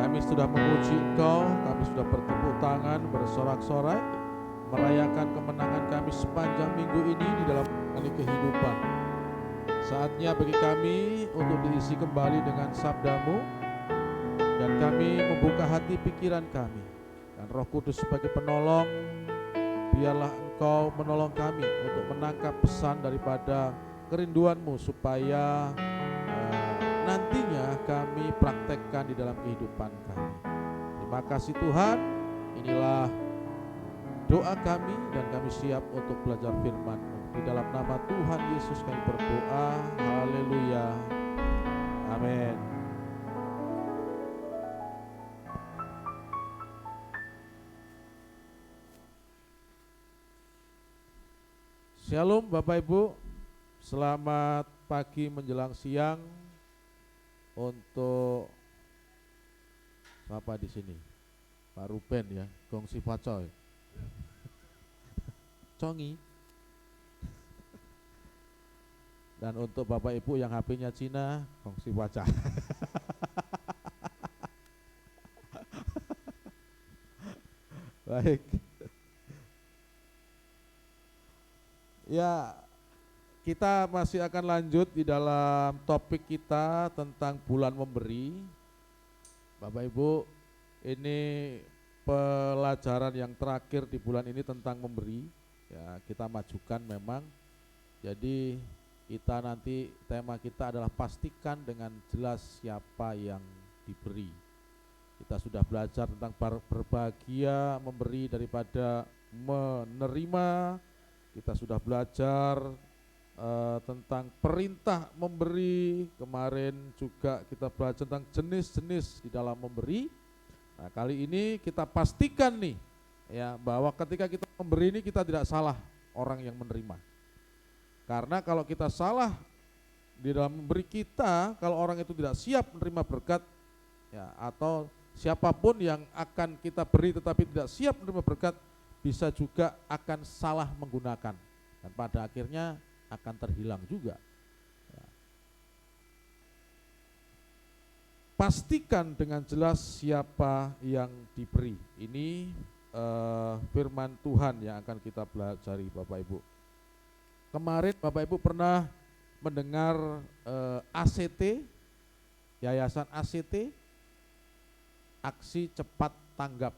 Kami sudah memuji Engkau, kami sudah bertepuk tangan, bersorak-sorai, merayakan kemenangan kami sepanjang minggu ini di dalam kali kehidupan. Saatnya bagi kami untuk diisi kembali dengan sabda-Mu, dan kami membuka hati pikiran kami. Dan Roh Kudus sebagai penolong, biarlah Engkau menolong kami untuk menangkap pesan daripada kerinduan-Mu supaya nantinya kami praktekkan di dalam kehidupan kami. Terima kasih Tuhan, inilah doa kami dan kami siap untuk belajar firman-Mu. Di dalam nama Tuhan Yesus kami berdoa, haleluya, amin. Shalom Bapak Ibu, selamat pagi menjelang siang. Untuk siapa di sini? Pak Ruben ya, Gongsi Pacoy. Congi. Dan untuk Bapak Ibu yang HP-nya Cina, Gongsi Paca. Baik. Ya, kita masih akan lanjut di dalam topik kita tentang bulan memberi. Bapak Ibu, ini pelajaran yang terakhir di bulan ini tentang memberi. Ya, kita majukan memang. Jadi kita nanti tema kita adalah pastikan dengan jelas siapa yang diberi. Kita sudah belajar tentang berbahagia memberi daripada menerima. Kita sudah belajar tentang perintah memberi. Kemarin juga kita belajar tentang jenis-jenis di dalam memberi. Nah, kali ini kita pastikan nih ya, bahwa ketika kita memberi ini kita tidak salah orang yang menerima. Karena kalau kita salah di dalam memberi kita, kalau orang itu tidak siap menerima berkat ya, atau siapapun yang akan kita beri tetapi tidak siap menerima berkat, bisa juga akan salah menggunakan dan pada akhirnya akan terhilang juga. Ya. Pastikan dengan jelas siapa yang diberi. Ini firman Tuhan yang akan kita pelajari Bapak Ibu. Kemarin Bapak Ibu pernah mendengar ACT, Yayasan ACT, Aksi Cepat Tanggap.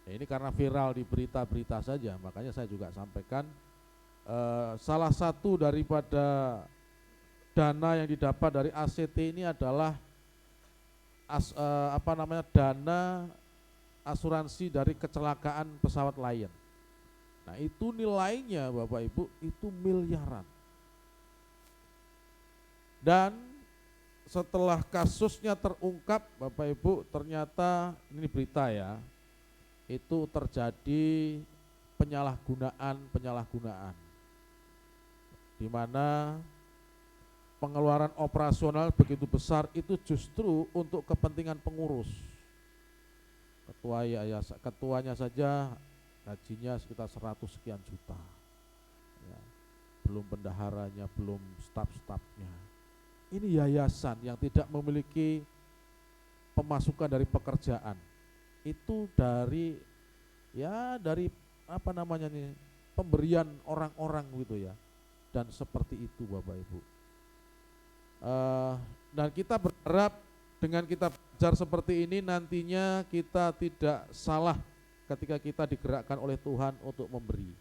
Ya, ini karena viral di berita-berita saja, makanya saya juga sampaikan. Salah satu daripada dana yang didapat dari ACT ini adalah dana asuransi dari kecelakaan pesawat Lion. Nah, itu nilainya Bapak Ibu itu miliaran. Dan setelah kasusnya terungkap Bapak Ibu, ternyata ini berita ya, itu terjadi penyalahgunaan di mana pengeluaran operasional begitu besar itu justru untuk kepentingan pengurus. Ketuanya saja gajinya sekitar 100 sekian juta ya, belum bendaharanya, belum staf-stafnya. Ini yayasan yang tidak memiliki pemasukan dari pekerjaan, itu dari pemberian orang-orang gitu ya. Dan seperti itu Bapak Ibu. Dan kita berharap dengan kita belajar seperti ini nantinya kita tidak salah ketika kita digerakkan oleh Tuhan untuk memberi.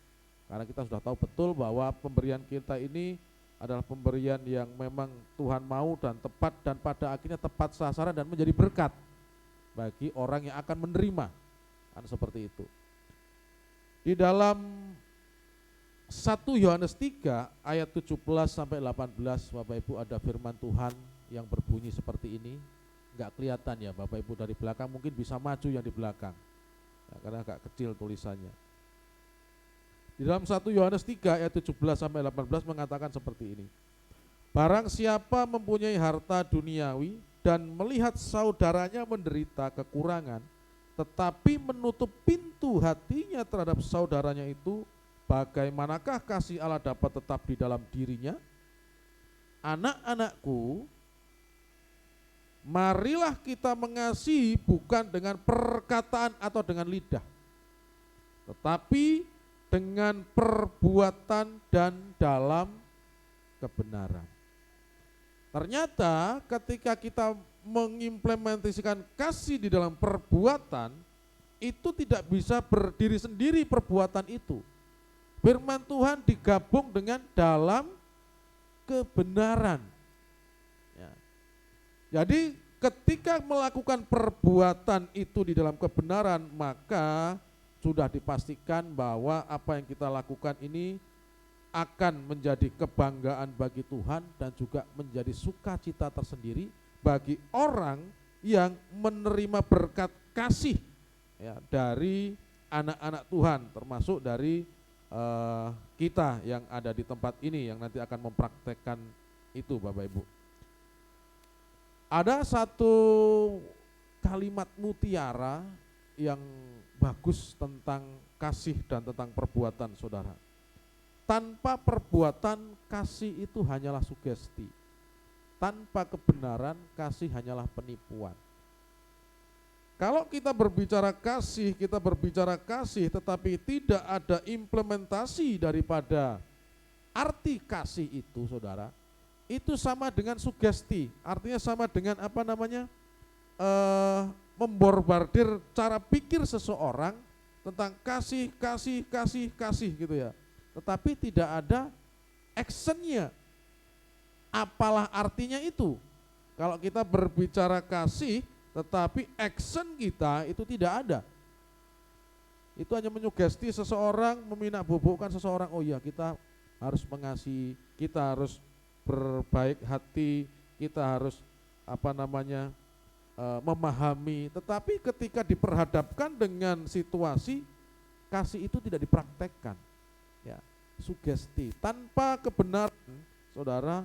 Karena kita sudah tahu betul bahwa pemberian kita ini adalah pemberian yang memang Tuhan mau dan tepat, dan pada akhirnya tepat sasaran dan menjadi berkat bagi orang yang akan menerima. Kan seperti itu. Di dalam 1 Yohanes 3 ayat 17 sampai 18 Bapak Ibu ada firman Tuhan yang berbunyi seperti ini. Enggak kelihatan ya Bapak Ibu dari belakang, mungkin bisa maju yang di belakang ya, karena agak kecil tulisannya. Di dalam 1 Yohanes 3 ayat 17 sampai 18 mengatakan seperti ini. Barang siapa mempunyai harta duniawi dan melihat saudaranya menderita kekurangan, tetapi menutup pintu hatinya terhadap saudaranya itu, bagaimanakah kasih Allah dapat tetap di dalam dirinya? Anak-anakku, marilah kita mengasihi bukan dengan perkataan atau dengan lidah, tetapi dengan perbuatan dan dalam kebenaran. Ternyata ketika kita mengimplementasikan kasih di dalam perbuatan, itu tidak bisa berdiri sendiri perbuatan itu. Firman Tuhan digabung dengan dalam kebenaran. Ya. Jadi ketika melakukan perbuatan itu di dalam kebenaran, maka sudah dipastikan bahwa apa yang kita lakukan ini akan menjadi kebanggaan bagi Tuhan dan juga menjadi sukacita tersendiri bagi orang yang menerima berkat kasih ya, dari anak-anak Tuhan, termasuk dari kita yang ada di tempat ini yang nanti akan mempraktekkan itu, Bapak Ibu. Ada satu kalimat mutiara yang bagus tentang kasih dan tentang perbuatan, saudara. Tanpa perbuatan, kasih itu hanyalah sugesti. Tanpa kebenaran, kasih hanyalah penipuan. Kalau kita berbicara kasih tetapi tidak ada implementasi daripada arti kasih itu, saudara, itu sama dengan sugesti. Artinya sama dengan memborbardir cara pikir seseorang tentang kasih gitu ya. Tetapi tidak ada actionnya. Apalah artinya itu? Kalau kita berbicara kasih tetapi action kita itu tidak ada. Itu hanya menyugesti seseorang, meminakbobokkan seseorang, oh iya kita harus mengasihi, kita harus berbaik hati, kita harus memahami. Tetapi ketika diperhadapkan dengan situasi, kasih itu tidak dipraktekkan. Ya, sugesti tanpa kebenaran, saudara,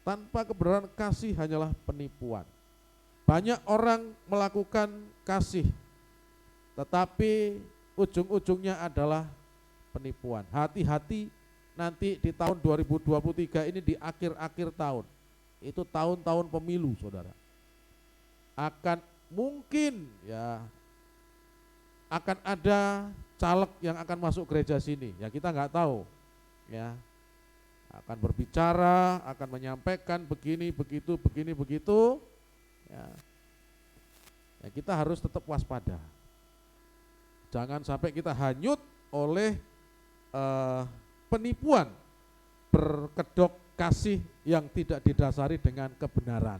tanpa kebenaran kasih hanyalah penipuan. Banyak orang melakukan kasih, tetapi ujung-ujungnya adalah penipuan. Hati-hati nanti di tahun 2023 ini, di akhir-akhir tahun, itu tahun-tahun pemilu, saudara. Akan mungkin ya, akan ada caleg yang akan masuk gereja sini, ya kita nggak tahu, ya akan berbicara, akan menyampaikan begini, begitu, ya, ya kita harus tetap waspada. Jangan sampai kita hanyut oleh penipuan, berkedok kasih yang tidak didasari dengan kebenaran.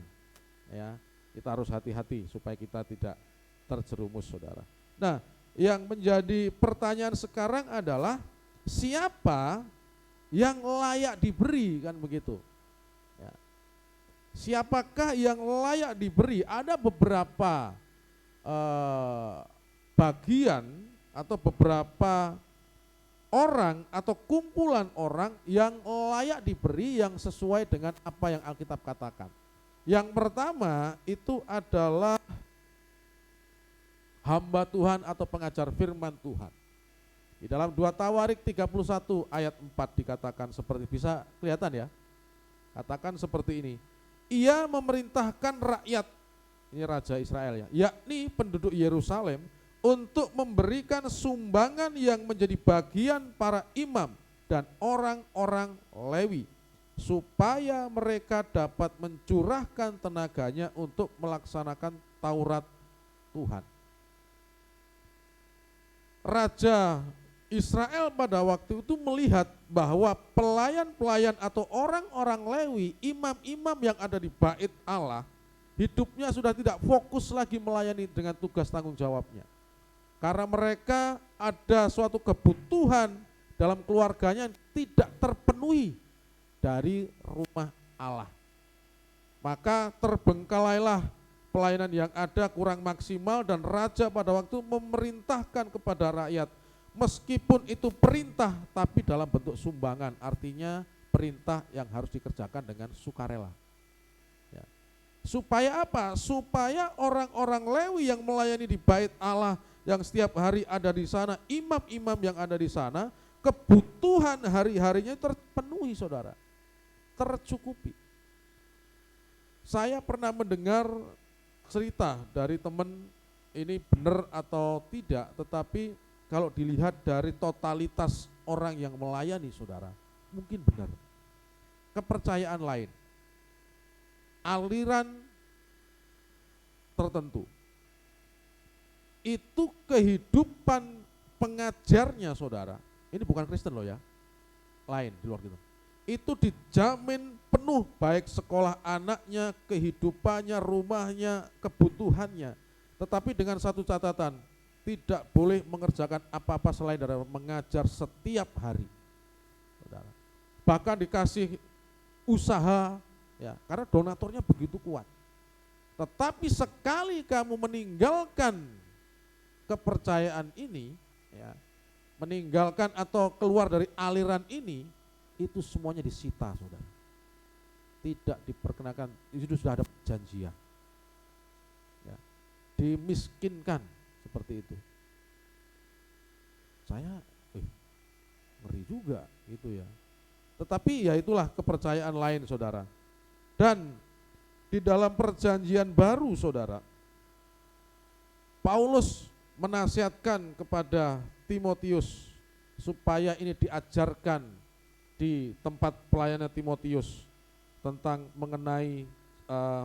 Ya, kita harus hati-hati supaya kita tidak terjerumus, saudara. Nah, yang menjadi pertanyaan sekarang adalah siapa yang layak diberi, kan begitu. Ya. Siapakah yang layak diberi? Ada beberapa bagian atau beberapa orang atau kumpulan orang yang layak diberi yang sesuai dengan apa yang Alkitab katakan. Yang pertama itu adalah hamba Tuhan atau pengajar firman Tuhan. Di dalam 2 Tawarik 31 ayat 4 dikatakan seperti, bisa kelihatan ya, katakan seperti ini, ia memerintahkan rakyat, ini Raja Israel ya, yakni penduduk Yerusalem, untuk memberikan sumbangan yang menjadi bagian para imam dan orang-orang Lewi, supaya mereka dapat mencurahkan tenaganya untuk melaksanakan Taurat Tuhan. Raja Israel pada waktu itu melihat bahwa pelayan-pelayan atau orang-orang Lewi, imam-imam yang ada di bait Allah, hidupnya sudah tidak fokus lagi melayani dengan tugas tanggung jawabnya. Karena mereka ada suatu kebutuhan dalam keluarganya yang tidak terpenuhi dari rumah Allah. Maka terbengkalailah pelayanan yang ada, kurang maksimal, dan raja pada waktu memerintahkan kepada rakyat, meskipun itu perintah tapi dalam bentuk sumbangan, artinya perintah yang harus dikerjakan dengan sukarela. Ya. Supaya apa? Supaya orang-orang Lewi yang melayani di bait Allah, yang setiap hari ada di sana, imam-imam yang ada di sana, kebutuhan hari-harinya terpenuhi, saudara, tercukupi. Saya pernah mendengar cerita dari teman, ini benar atau tidak, tetapi kalau dilihat dari totalitas orang yang melayani saudara, mungkin benar. Kepercayaan lain, aliran tertentu, itu kehidupan pengajarnya saudara, ini bukan Kristen loh ya, lain di luar gitu, itu dijamin penuh, baik sekolah anaknya, kehidupannya, rumahnya, kebutuhannya, tetapi dengan satu catatan, tidak boleh mengerjakan apa-apa selain dari mengajar setiap hari saudara. Bahkan dikasih usaha ya, karena donaturnya begitu kuat. Tetapi sekali kamu meninggalkan kepercayaan ini ya, meninggalkan atau keluar dari aliran ini, itu semuanya disita saudara, tidak diperkenakan. Itu sudah ada perjanjian ya, dimiskinkan seperti itu. Saya ngeri juga gitu ya, tetapi ya itulah kepercayaan lain saudara. Dan di dalam perjanjian baru saudara, Paulus menasihatkan kepada Timotius supaya ini diajarkan di tempat pelayanan Timotius tentang mengenai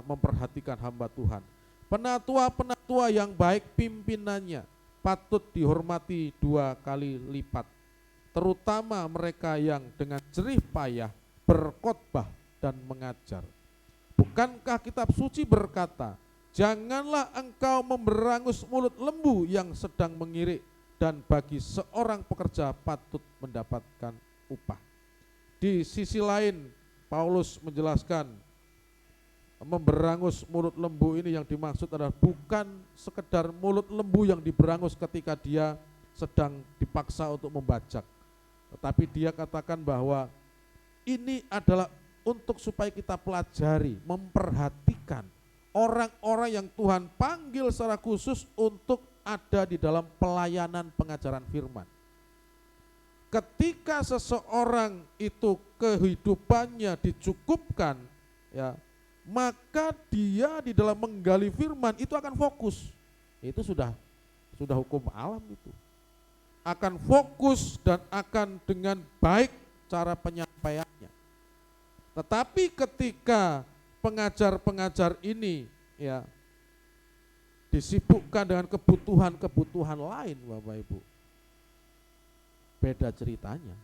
memperhatikan hamba Tuhan. Penatua-penatua yang baik pimpinannya patut dihormati 2 kali lipat, terutama mereka yang dengan jerih payah berkhotbah dan mengajar. Bukankah kitab suci berkata, janganlah engkau memberangus mulut lembu yang sedang mengirik, dan bagi seorang pekerja patut mendapatkan upah. Di sisi lain, Paulus menjelaskan memberangus mulut lembu ini yang dimaksud adalah bukan sekedar mulut lembu yang diberangus ketika dia sedang dipaksa untuk membajak, tetapi dia katakan bahwa ini adalah untuk supaya kita pelajari, memperhatikan orang-orang yang Tuhan panggil secara khusus untuk ada di dalam pelayanan pengajaran firman. Ketika seseorang itu kehidupannya dicukupkan ya, maka dia di dalam menggali firman itu akan fokus. Itu sudah hukum alam itu. Akan fokus dan akan dengan baik cara penyampaiannya. Tetapi ketika pengajar-pengajar ini ya disibukkan dengan kebutuhan-kebutuhan lain, Bapak Ibu, beda ceritanya.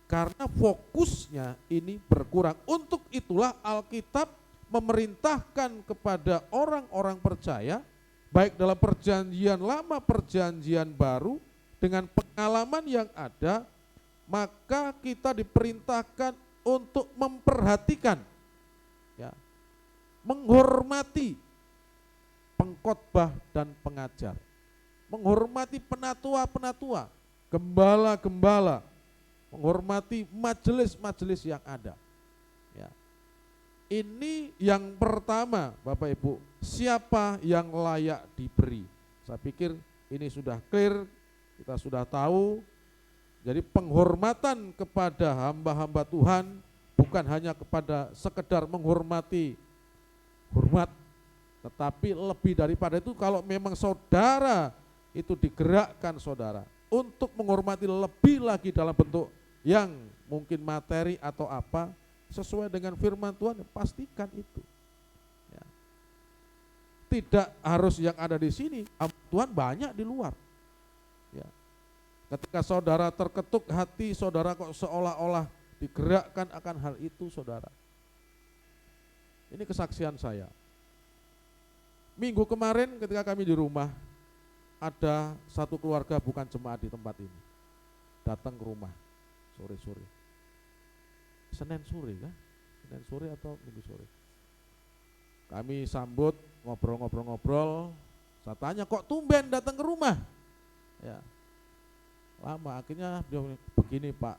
Karena fokusnya ini berkurang. Untuk itulah Alkitab memerintahkan kepada orang-orang percaya, baik dalam perjanjian lama, perjanjian baru, dengan pengalaman yang ada, maka kita diperintahkan untuk memperhatikan ya, menghormati pengkhotbah dan pengajar, menghormati penatua-penatua, gembala-gembala, menghormati majelis-majelis yang ada ya. Ini yang pertama Bapak Ibu, siapa yang layak diberi. Saya pikir ini sudah clear, kita sudah tahu. Jadi penghormatan kepada hamba-hamba Tuhan bukan hanya kepada sekedar menghormati hormat, tetapi lebih daripada itu, kalau memang saudara itu digerakkan saudara untuk menghormati lebih lagi dalam bentuk yang mungkin materi atau apa, sesuai dengan firman Tuhan, pastikan itu ya. Tidak harus yang ada di sini, Tuhan banyak di luar ya. Ketika saudara terketuk hati, saudara kok seolah-olah digerakkan akan hal itu saudara. Ini kesaksian saya. Minggu kemarin ketika kami di rumah, ada satu keluarga bukan jemaat di tempat ini, datang ke rumah sore-sore, Senin sore kan? Senin sore atau Minggu sore. Kami sambut, ngobrol-ngobrol-ngobrol. Saya tanya, kok tumben datang ke rumah? Ya, lama. Akhirnya beliau begini, Pak,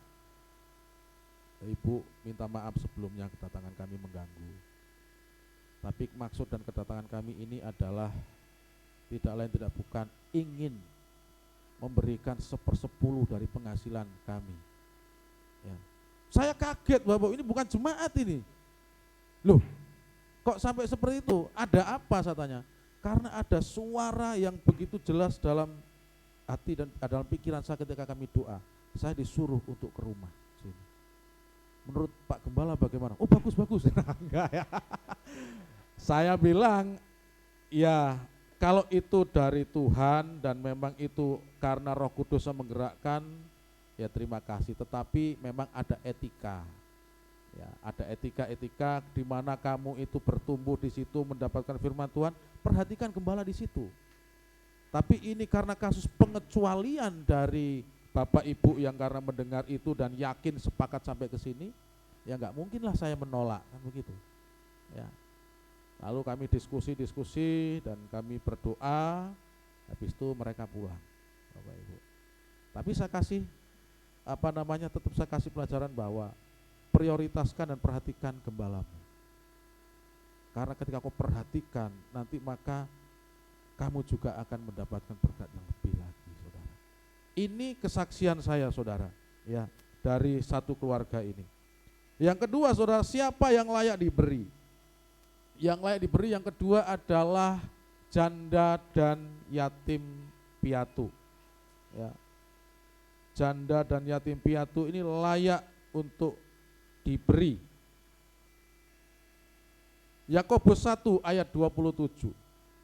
Ibu minta maaf sebelumnya kedatangan kami mengganggu. Tapi maksud dan kedatangan kami ini adalah tidak lain tidak bukan ingin memberikan 1/10 dari penghasilan kami. Ya. Saya kaget, Bapak, ini bukan jemaat ini. Loh, kok sampai seperti itu? Ada apa saya tanya? Karena ada suara yang begitu jelas dalam hati dan dalam pikiran saya ketika kami doa. Saya disuruh untuk ke rumah sini. Menurut Pak Gembala bagaimana? Oh bagus. Enggak ya. Saya bilang ya kalau itu dari Tuhan dan memang itu karena Roh Kudus yang menggerakkan, ya terima kasih. Tetapi memang ada etika. Ya, ada etika di mana kamu itu bertumbuh di situ mendapatkan firman Tuhan, perhatikan gembala di situ. Tapi ini karena kasus pengecualian dari Bapak Ibu yang karena mendengar itu dan yakin sepakat sampai ke sini, ya nggak mungkinlah saya menolak kan begitu. Ya. Lalu kami diskusi dan kami berdoa, habis itu mereka pulang, Bapak Ibu. Tapi saya kasih tetap saya kasih pelajaran bahwa prioritaskan dan perhatikan gembalamu. Karena ketika kau perhatikan, nanti maka kamu juga akan mendapatkan berkat yang lebih lagi, saudara. Ini kesaksian saya, saudara, ya, dari satu keluarga ini. Yang kedua, saudara, siapa yang layak diberi? Yang layak diberi yang kedua adalah janda dan yatim piatu. Ya. Janda dan yatim piatu ini layak untuk diberi. Yakobus 1 ayat 27.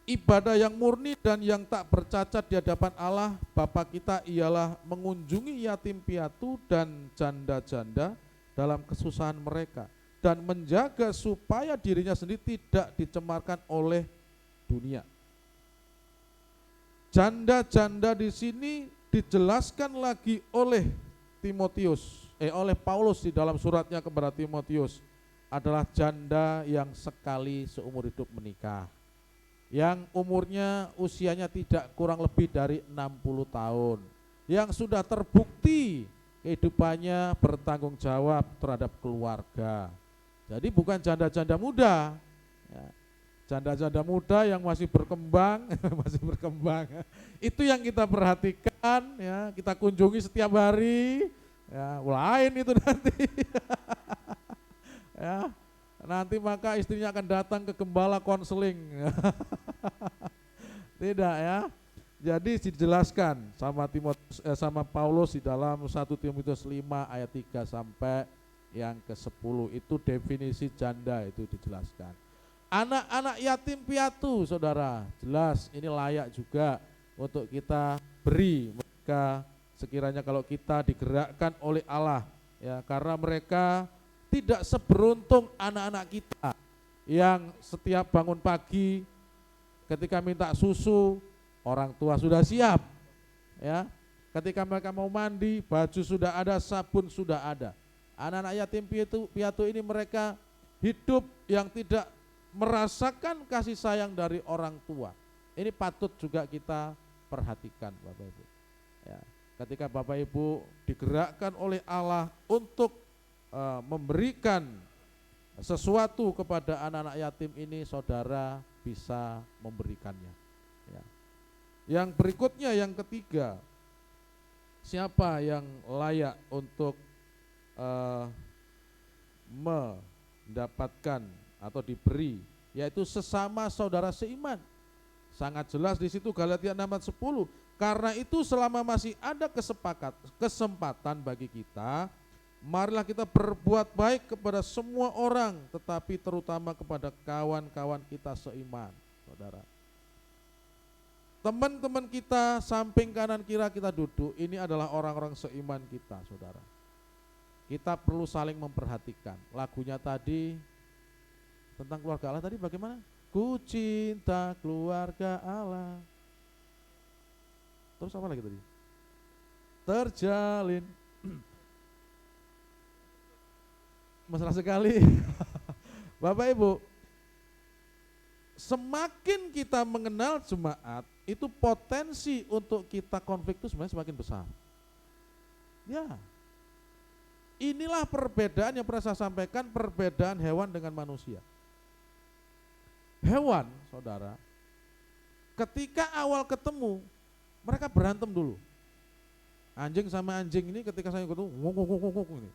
Ibadah yang murni dan yang tak bercacat di hadapan Allah Bapa kita ialah mengunjungi yatim piatu dan janda-janda dalam kesusahan mereka dan menjaga supaya dirinya sendiri tidak dicemarkan oleh dunia. Janda-janda di sini dijelaskan lagi oleh oleh Paulus di dalam suratnya kepada Timotius adalah janda yang sekali seumur hidup menikah, yang usianya tidak kurang lebih dari 60 tahun, yang sudah terbukti kehidupannya bertanggung jawab terhadap keluarga. Jadi bukan janda-janda muda, ya. Janda-janda muda yang masih berkembang, itu yang kita perhatikan, ya, kita kunjungi setiap hari. Ya, lain itu nanti. Ya, nanti maka istrinya akan datang ke gembala konseling. Tidak ya. Jadi dijelaskan sama Paulus di dalam 1 Timotius 5 ayat 3 sampai yang ke-10 itu definisi janda itu dijelaskan. Anak-anak yatim piatu, saudara, jelas ini layak juga untuk kita beri mereka. Sekiranya kalau kita digerakkan oleh Allah, ya, karena mereka tidak seberuntung anak-anak kita yang setiap bangun pagi ketika minta susu orang tua sudah siap, ya. Ketika mereka mau mandi baju sudah ada, sabun sudah ada. Anak-anak yatim piatu ini mereka hidup yang tidak merasakan kasih sayang dari orang tua. Ini patut juga kita perhatikan, Bapak Ibu. Ya. Ketika Bapak Ibu digerakkan oleh Allah untuk memberikan sesuatu kepada anak-anak yatim ini, saudara bisa memberikannya. Ya. Yang berikutnya, yang ketiga, siapa yang layak untuk mendapatkan atau diberi, yaitu sesama saudara seiman. Sangat jelas di situ Galatia 6 ayat 10. Karena itu selama masih ada kesempatan bagi kita, marilah kita berbuat baik kepada semua orang, tetapi terutama kepada kawan-kawan kita seiman, saudara. Teman-teman kita samping kanan kiri kita duduk, ini adalah orang-orang seiman kita, saudara. Kita perlu saling memperhatikan. Lagunya tadi tentang keluarga Allah tadi bagaimana? Ku cinta keluarga Allah. Terus apa lagi tadi? Terjalin. Mesra sekali. Bapak Ibu, semakin kita mengenal jemaat, itu potensi untuk kita konflik itu sebenarnya semakin besar. Ya. Inilah perbedaan yang pernah saya sampaikan, perbedaan hewan dengan manusia. Hewan, saudara, ketika awal ketemu, mereka berantem dulu. Anjing sama anjing ini ketika saya ketemu, nguk ini.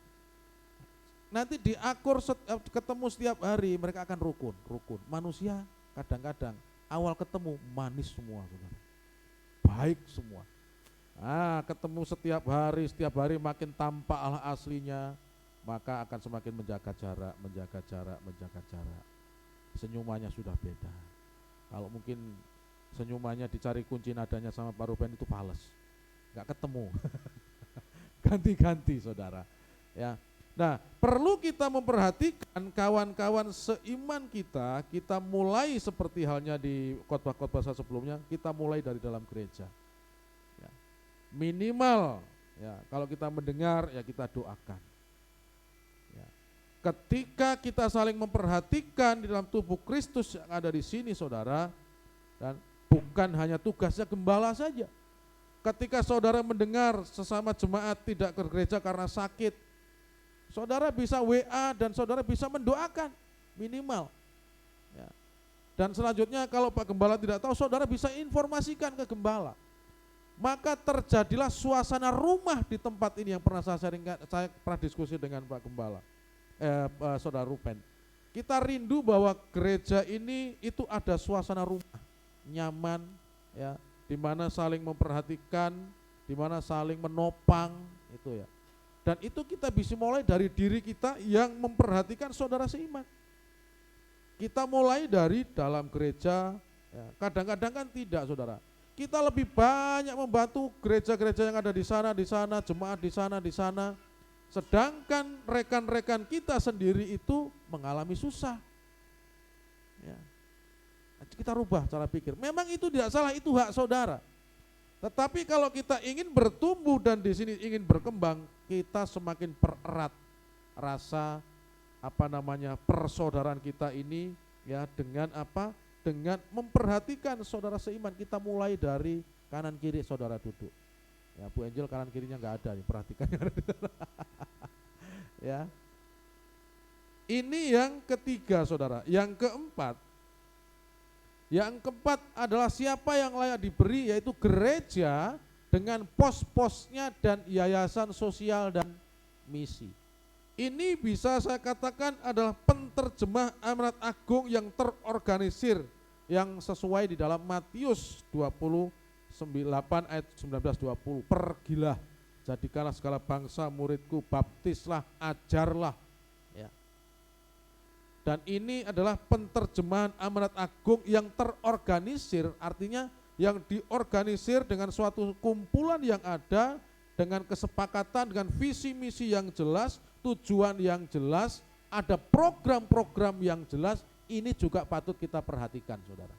nanti diakur ketemu setiap hari, mereka akan rukun. Manusia kadang-kadang awal ketemu manis semua, saudara. Baik semua. Ketemu setiap hari makin tampak Allah aslinya, maka akan semakin menjaga jarak. Senyumannya sudah beda. Kalau mungkin senyumannya dicari kunci nadanya sama Pak Ruben itu fales, nggak ketemu. Ganti-ganti, saudara. Ya. Nah, perlu kita memperhatikan kawan-kawan seiman kita mulai seperti halnya di khotbah-khotbah sebelumnya, kita mulai dari dalam gereja. Ya. Minimal, ya, kalau kita mendengar, ya kita doakan. Ya. Ketika kita saling memperhatikan di dalam tubuh Kristus yang ada di sini, saudara, dan bukan hanya tugasnya gembala saja. Ketika saudara mendengar sesama jemaat tidak ke gereja karena sakit, saudara bisa WA dan saudara bisa mendoakan minimal. Ya. Dan selanjutnya kalau Pak Gembala tidak tahu, saudara bisa informasikan ke Gembala. Maka terjadilah suasana rumah di tempat ini yang pernah saya pernah diskusi dengan Pak Gembala, Saudara Ruben. Kita rindu bahwa gereja ini itu ada suasana rumah, nyaman, ya, di mana saling memperhatikan, di mana saling menopang, itu ya. Dan itu kita bisa mulai dari diri kita yang memperhatikan saudara seiman. Kita mulai dari dalam gereja, ya. Kadang-kadang kan tidak, saudara. Kita lebih banyak membantu gereja-gereja yang ada di sana, jemaat di sana. Sedangkan rekan-rekan kita sendiri itu mengalami susah. Ya. Kita rubah cara pikir. Memang itu tidak salah, itu hak saudara. Tetapi kalau kita ingin bertumbuh dan di sini ingin berkembang, kita semakin pererat rasa persaudaraan kita ini, ya, dengan apa? Dengan memperhatikan saudara seiman. Kita mulai dari kanan kiri saudara duduk. Ya, Bu Angel kanan kirinya nggak ada nih, perhatikan. Ya. Ini yang ketiga, saudara. Yang keempat adalah siapa yang layak diberi, yaitu gereja dengan pos-posnya dan yayasan sosial dan misi. Ini bisa saya katakan adalah penterjemah amanat agung yang terorganisir, yang sesuai di dalam Matius 28 ayat 19-20. Pergilah, jadikanlah segala bangsa muridku, baptislah, ajarlah. Ya. Dan ini adalah penterjemahan amanat agung yang terorganisir, artinya yang diorganisir dengan suatu kumpulan yang ada, dengan kesepakatan, dengan visi misi yang jelas, tujuan yang jelas, ada program-program yang jelas. Ini juga patut kita perhatikan, saudara.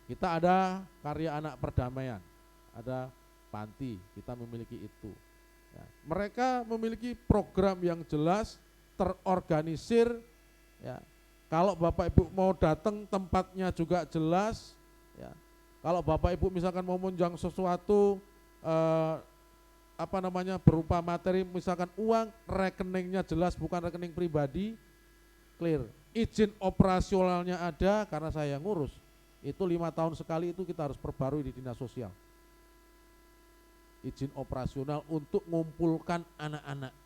Kita ada karya anak perdamaian, ada panti, kita memiliki itu. Ya, mereka memiliki program yang jelas, terorganisir. Ya, kalau Bapak Ibu mau datang, tempatnya juga jelas. Ya, kalau Bapak Ibu misalkan mau menunjang sesuatu, berupa materi, misalkan uang, rekeningnya jelas, bukan rekening pribadi, clear. Izin operasionalnya ada, karena saya yang ngurus. Itu 5 tahun sekali itu kita harus perbarui di dinas sosial. Izin operasional untuk mengumpulkan anak-anak.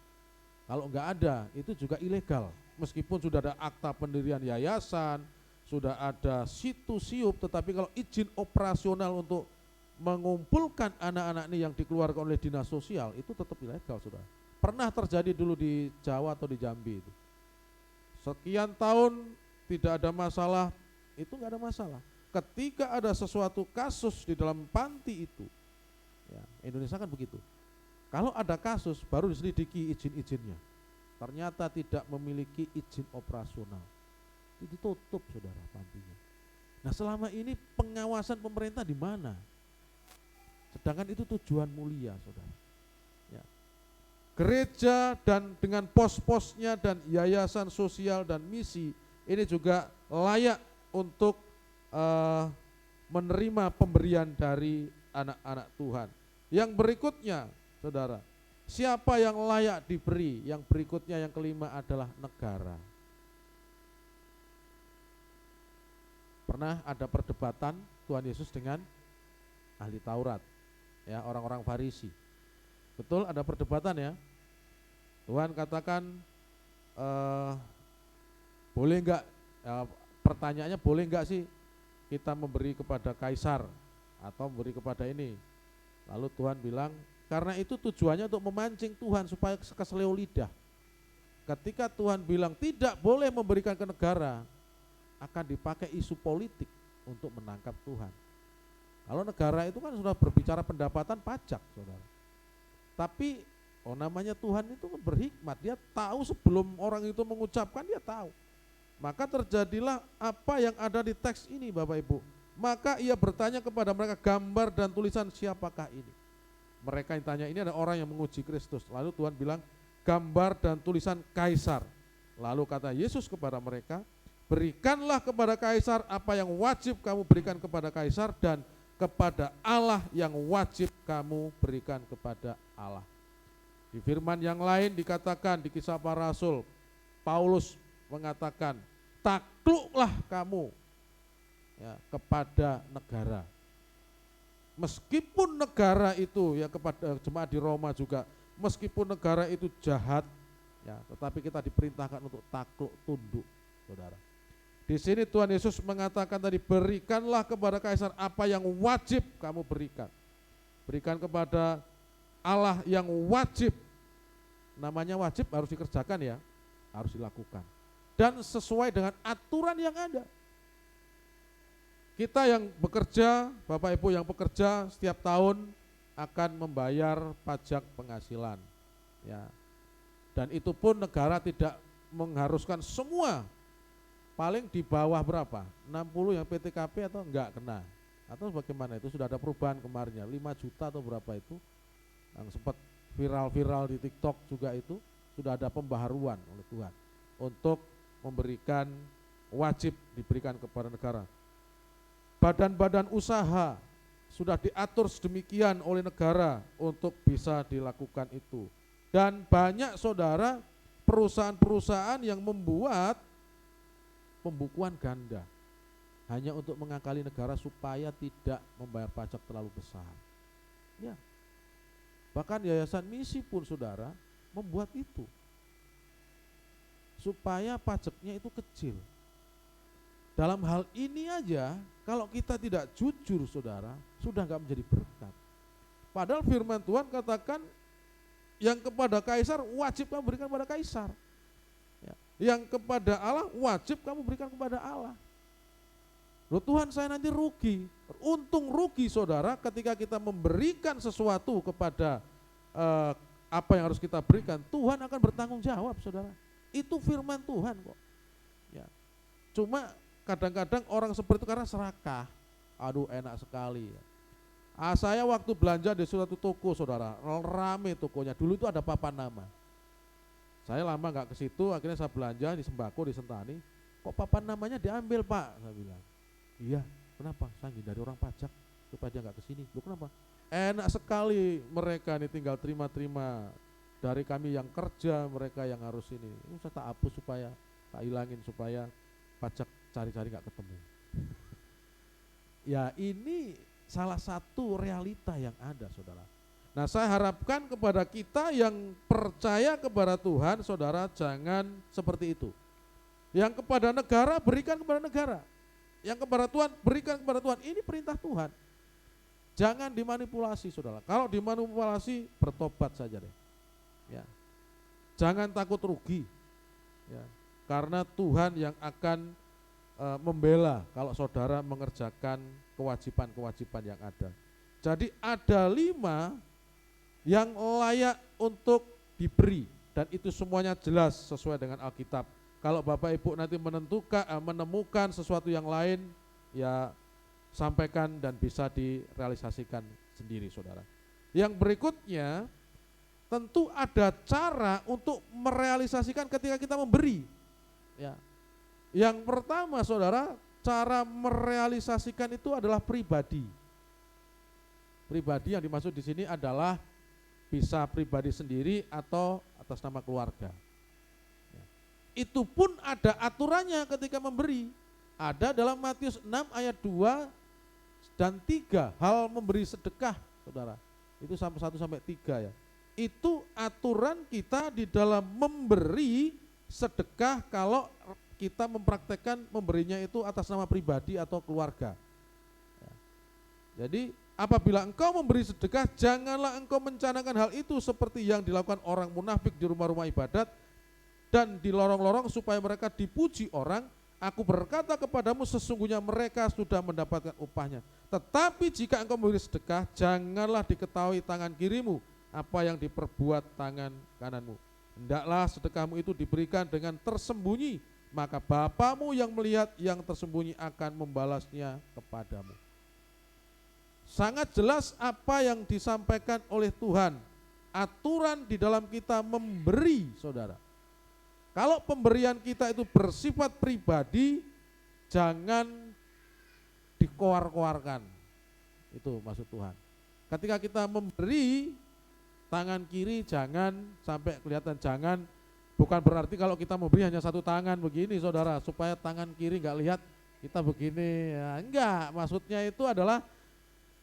Kalau enggak ada, itu juga ilegal. Meskipun sudah ada akta pendirian yayasan, sudah ada situ siup, tetapi kalau izin operasional untuk mengumpulkan anak-anak ini yang dikeluarkan oleh dinas sosial, itu tetap ilegal, saudara. Pernah terjadi dulu di Jawa atau di Jambi itu. Sekian tahun tidak ada masalah, itu enggak ada masalah. Ketika ada sesuatu kasus di dalam panti itu, ya, Indonesia kan begitu. Kalau ada kasus baru diselidiki izin-izinnya. Ternyata tidak memiliki izin operasional. Itu ditutup, saudara, pantinya. Nah, selama ini pengawasan pemerintah di mana? Sedangkan itu tujuan mulia, saudara. Ya. Gereja dan dengan pos-posnya dan yayasan sosial dan misi ini juga layak untuk menerima pemberian dari anak-anak Tuhan. Yang berikutnya, saudara, siapa yang layak diberi? Yang berikutnya, yang kelima adalah negara. Pernah ada perdebatan Tuhan Yesus dengan ahli Taurat, ya, orang-orang Farisi. Betul, ada perdebatan, ya. Tuhan katakan eh, boleh enggak, pertanyaannya boleh enggak sih kita memberi kepada kaisar atau memberi kepada ini. Lalu Tuhan bilang, karena itu tujuannya untuk memancing Tuhan supaya keseleo lidah. Ketika Tuhan bilang tidak boleh memberikan ke negara, akan dipakai isu politik untuk menangkap Tuhan. Kalau negara itu kan sudah berbicara pendapatan pajak, saudara. Tapi namanya Tuhan itu kan berhikmat, dia tahu sebelum orang itu mengucapkan, dia tahu. Maka terjadilah apa yang ada di teks ini, Bapak Ibu. Maka ia bertanya kepada mereka, gambar dan tulisan siapakah ini? Mereka yang tanya ini ada orang yang menguji Kristus. Lalu Tuhan bilang, gambar dan tulisan kaisar. Lalu kata Yesus kepada mereka, berikanlah kepada kaisar apa yang wajib kamu berikan kepada kaisar, dan kepada Allah yang wajib kamu berikan kepada Allah. Di firman yang lain dikatakan di Kisah Para Rasul, Paulus mengatakan, takluklah kamu ya, kepada negara. Meskipun negara itu ya, kepada jemaat di Roma juga, meskipun negara itu jahat ya, tetapi kita diperintahkan untuk takluk tunduk, saudara. Di sini Tuhan Yesus mengatakan tadi, berikanlah kepada kaisar apa yang wajib kamu berikan. Berikan kepada Allah yang wajib. Namanya wajib harus dikerjakan ya, harus dilakukan. Dan sesuai dengan aturan yang ada. Kita yang bekerja, Bapak Ibu yang bekerja setiap tahun akan membayar pajak penghasilan. Ya. Dan itu pun negara tidak mengharuskan semua. Paling di bawah berapa? 60 yang PTKP atau enggak kena? Atau bagaimana itu? Sudah ada perubahan kemarinnya, 5 juta atau berapa itu? Yang sempat viral-viral di TikTok juga itu, sudah ada pembaharuan oleh Tuhan untuk memberikan, wajib diberikan kepada negara. Badan-badan usaha sudah diatur sedemikian oleh negara untuk bisa dilakukan itu. Dan banyak saudara perusahaan-perusahaan yang membuat pembukuan ganda hanya untuk mengakali negara supaya tidak membayar pajak terlalu besar. Ya. Bahkan Yayasan Misi pun saudara membuat itu supaya pajaknya itu kecil. Dalam hal ini aja kalau kita tidak jujur saudara, sudah enggak menjadi berkat. Padahal firman Tuhan katakan yang kepada kaisar wajib kamu berikan kepada kaisar. Yang kepada Allah wajib kamu berikan kepada Allah. Loh Tuhan, saya nanti rugi. Untung rugi saudara ketika kita memberikan sesuatu kepada apa yang harus kita berikan, Tuhan akan bertanggung jawab saudara. Itu firman Tuhan kok. Ya. Cuma kadang-kadang orang seperti itu karena serakah. Aduh enak sekali ya. Saya waktu belanja di suatu toko saudara, rame tokonya. Dulu itu ada papan nama. Saya lama nggak ke situ, akhirnya saya belanja di sembako di Sentani. Kok papan namanya diambil Pak? Saya bilang. Iya, kenapa? Saya hindari orang pajak supaya dia nggak ke sini. Loh kenapa? Enak sekali mereka nih tinggal terima-terima dari kami yang kerja, mereka yang harus ini. Ini saya tak hapus supaya tak hilangin supaya pajak cari-cari nggak ketemu. Ya ini salah satu realita yang ada saudara. Nah saya harapkan kepada kita yang percaya kepada Tuhan, saudara jangan seperti itu. Yang kepada negara berikan kepada negara, yang kepada Tuhan berikan kepada Tuhan. Ini perintah Tuhan. Jangan dimanipulasi saudara. Kalau dimanipulasi bertobat saja deh. Ya. Jangan takut rugi. Ya. Karena Tuhan yang akan membela kalau saudara mengerjakan kewajiban-kewajiban yang ada. Jadi ada 5 yang layak untuk diberi, dan itu semuanya jelas sesuai dengan Alkitab. Kalau Bapak Ibu nanti menemukan sesuatu yang lain, ya sampaikan dan bisa direalisasikan sendiri saudara. Yang berikutnya tentu ada cara untuk merealisasikan ketika kita memberi. Ya. Yang pertama saudara, cara merealisasikan itu adalah pribadi. Pribadi yang dimaksud di sini adalah bisa pribadi sendiri atau atas nama keluarga. Itu pun ada aturannya ketika memberi. Ada dalam Matius 6 ayat 2 dan 3 hal memberi sedekah, saudara. Itu sampai 1 sampai 3 ya. Itu aturan kita di dalam memberi sedekah kalau kita mempraktekkan memberinya itu atas nama pribadi atau keluarga. Jadi apabila engkau memberi sedekah, janganlah engkau mencanangkan hal itu seperti yang dilakukan orang munafik di rumah-rumah ibadat dan di lorong-lorong supaya mereka dipuji orang. Aku berkata kepadamu, sesungguhnya mereka sudah mendapatkan upahnya. Tetapi jika engkau memberi sedekah, janganlah diketahui tangan kirimu apa yang diperbuat tangan kananmu. Hendaklah sedekahmu itu diberikan dengan tersembunyi, maka Bapamu yang melihat yang tersembunyi akan membalasnya kepadamu. Sangat jelas apa yang disampaikan oleh Tuhan. Aturan di dalam kita memberi, saudara. Kalau pemberian kita itu bersifat pribadi, jangan dikoar-koarkan. Itu maksud Tuhan. Ketika kita memberi, tangan kiri jangan sampai kelihatan, jangan. Bukan berarti kalau kita memberi hanya satu tangan begini, saudara, supaya tangan kiri enggak lihat kita begini. Ya, enggak, maksudnya itu adalah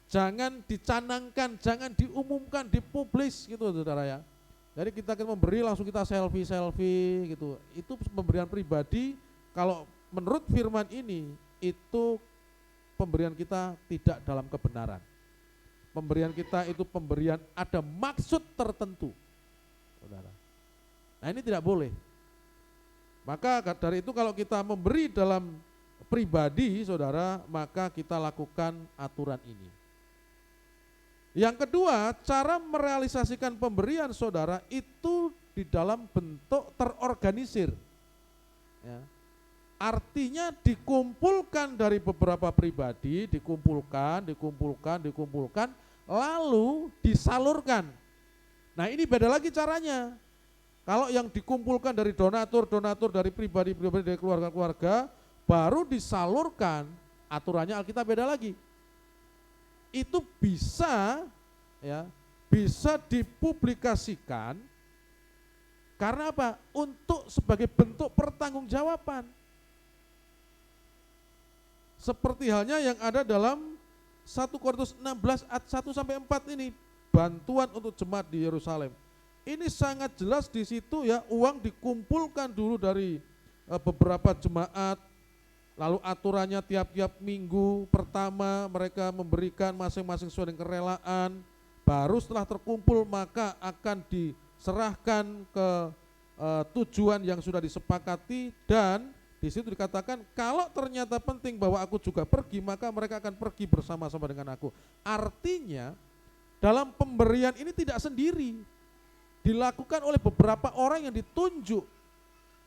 jangan dicanangkan, jangan diumumkan, dipublis gitu, saudara ya. Jadi kita akan memberi langsung kita selfie gitu. Itu pemberian pribadi. Kalau menurut firman ini, itu pemberian kita tidak dalam kebenaran. Pemberian kita itu pemberian ada maksud tertentu, saudara. Nah ini tidak boleh. Maka dari itu kalau kita memberi dalam pribadi, saudara, maka kita lakukan aturan ini. Yang kedua, cara merealisasikan pemberian, saudara, itu di dalam bentuk terorganisir. Ya. Artinya dikumpulkan dari beberapa pribadi, dikumpulkan, lalu disalurkan. Nah ini beda lagi caranya. Kalau yang dikumpulkan dari donatur dari pribadi-pribadi, dari keluarga-keluarga, baru disalurkan, aturannya Alkitab beda lagi. Itu bisa dipublikasikan karena apa? Untuk sebagai bentuk pertanggungjawaban. Seperti halnya yang ada dalam 1 Korintus 16 ayat 1 sampai 4 ini, bantuan untuk jemaat di Yerusalem. Ini sangat jelas di situ ya, uang dikumpulkan dulu dari beberapa jemaat. Lalu aturannya tiap-tiap minggu pertama mereka memberikan masing-masing sesuai dengan kerelaan. Baru setelah terkumpul maka akan diserahkan ke tujuan yang sudah disepakati. Dan di situ dikatakan kalau ternyata penting bahwa aku juga pergi, maka mereka akan pergi bersama-sama dengan aku. Artinya dalam pemberian ini tidak sendiri, dilakukan oleh beberapa orang yang ditunjuk.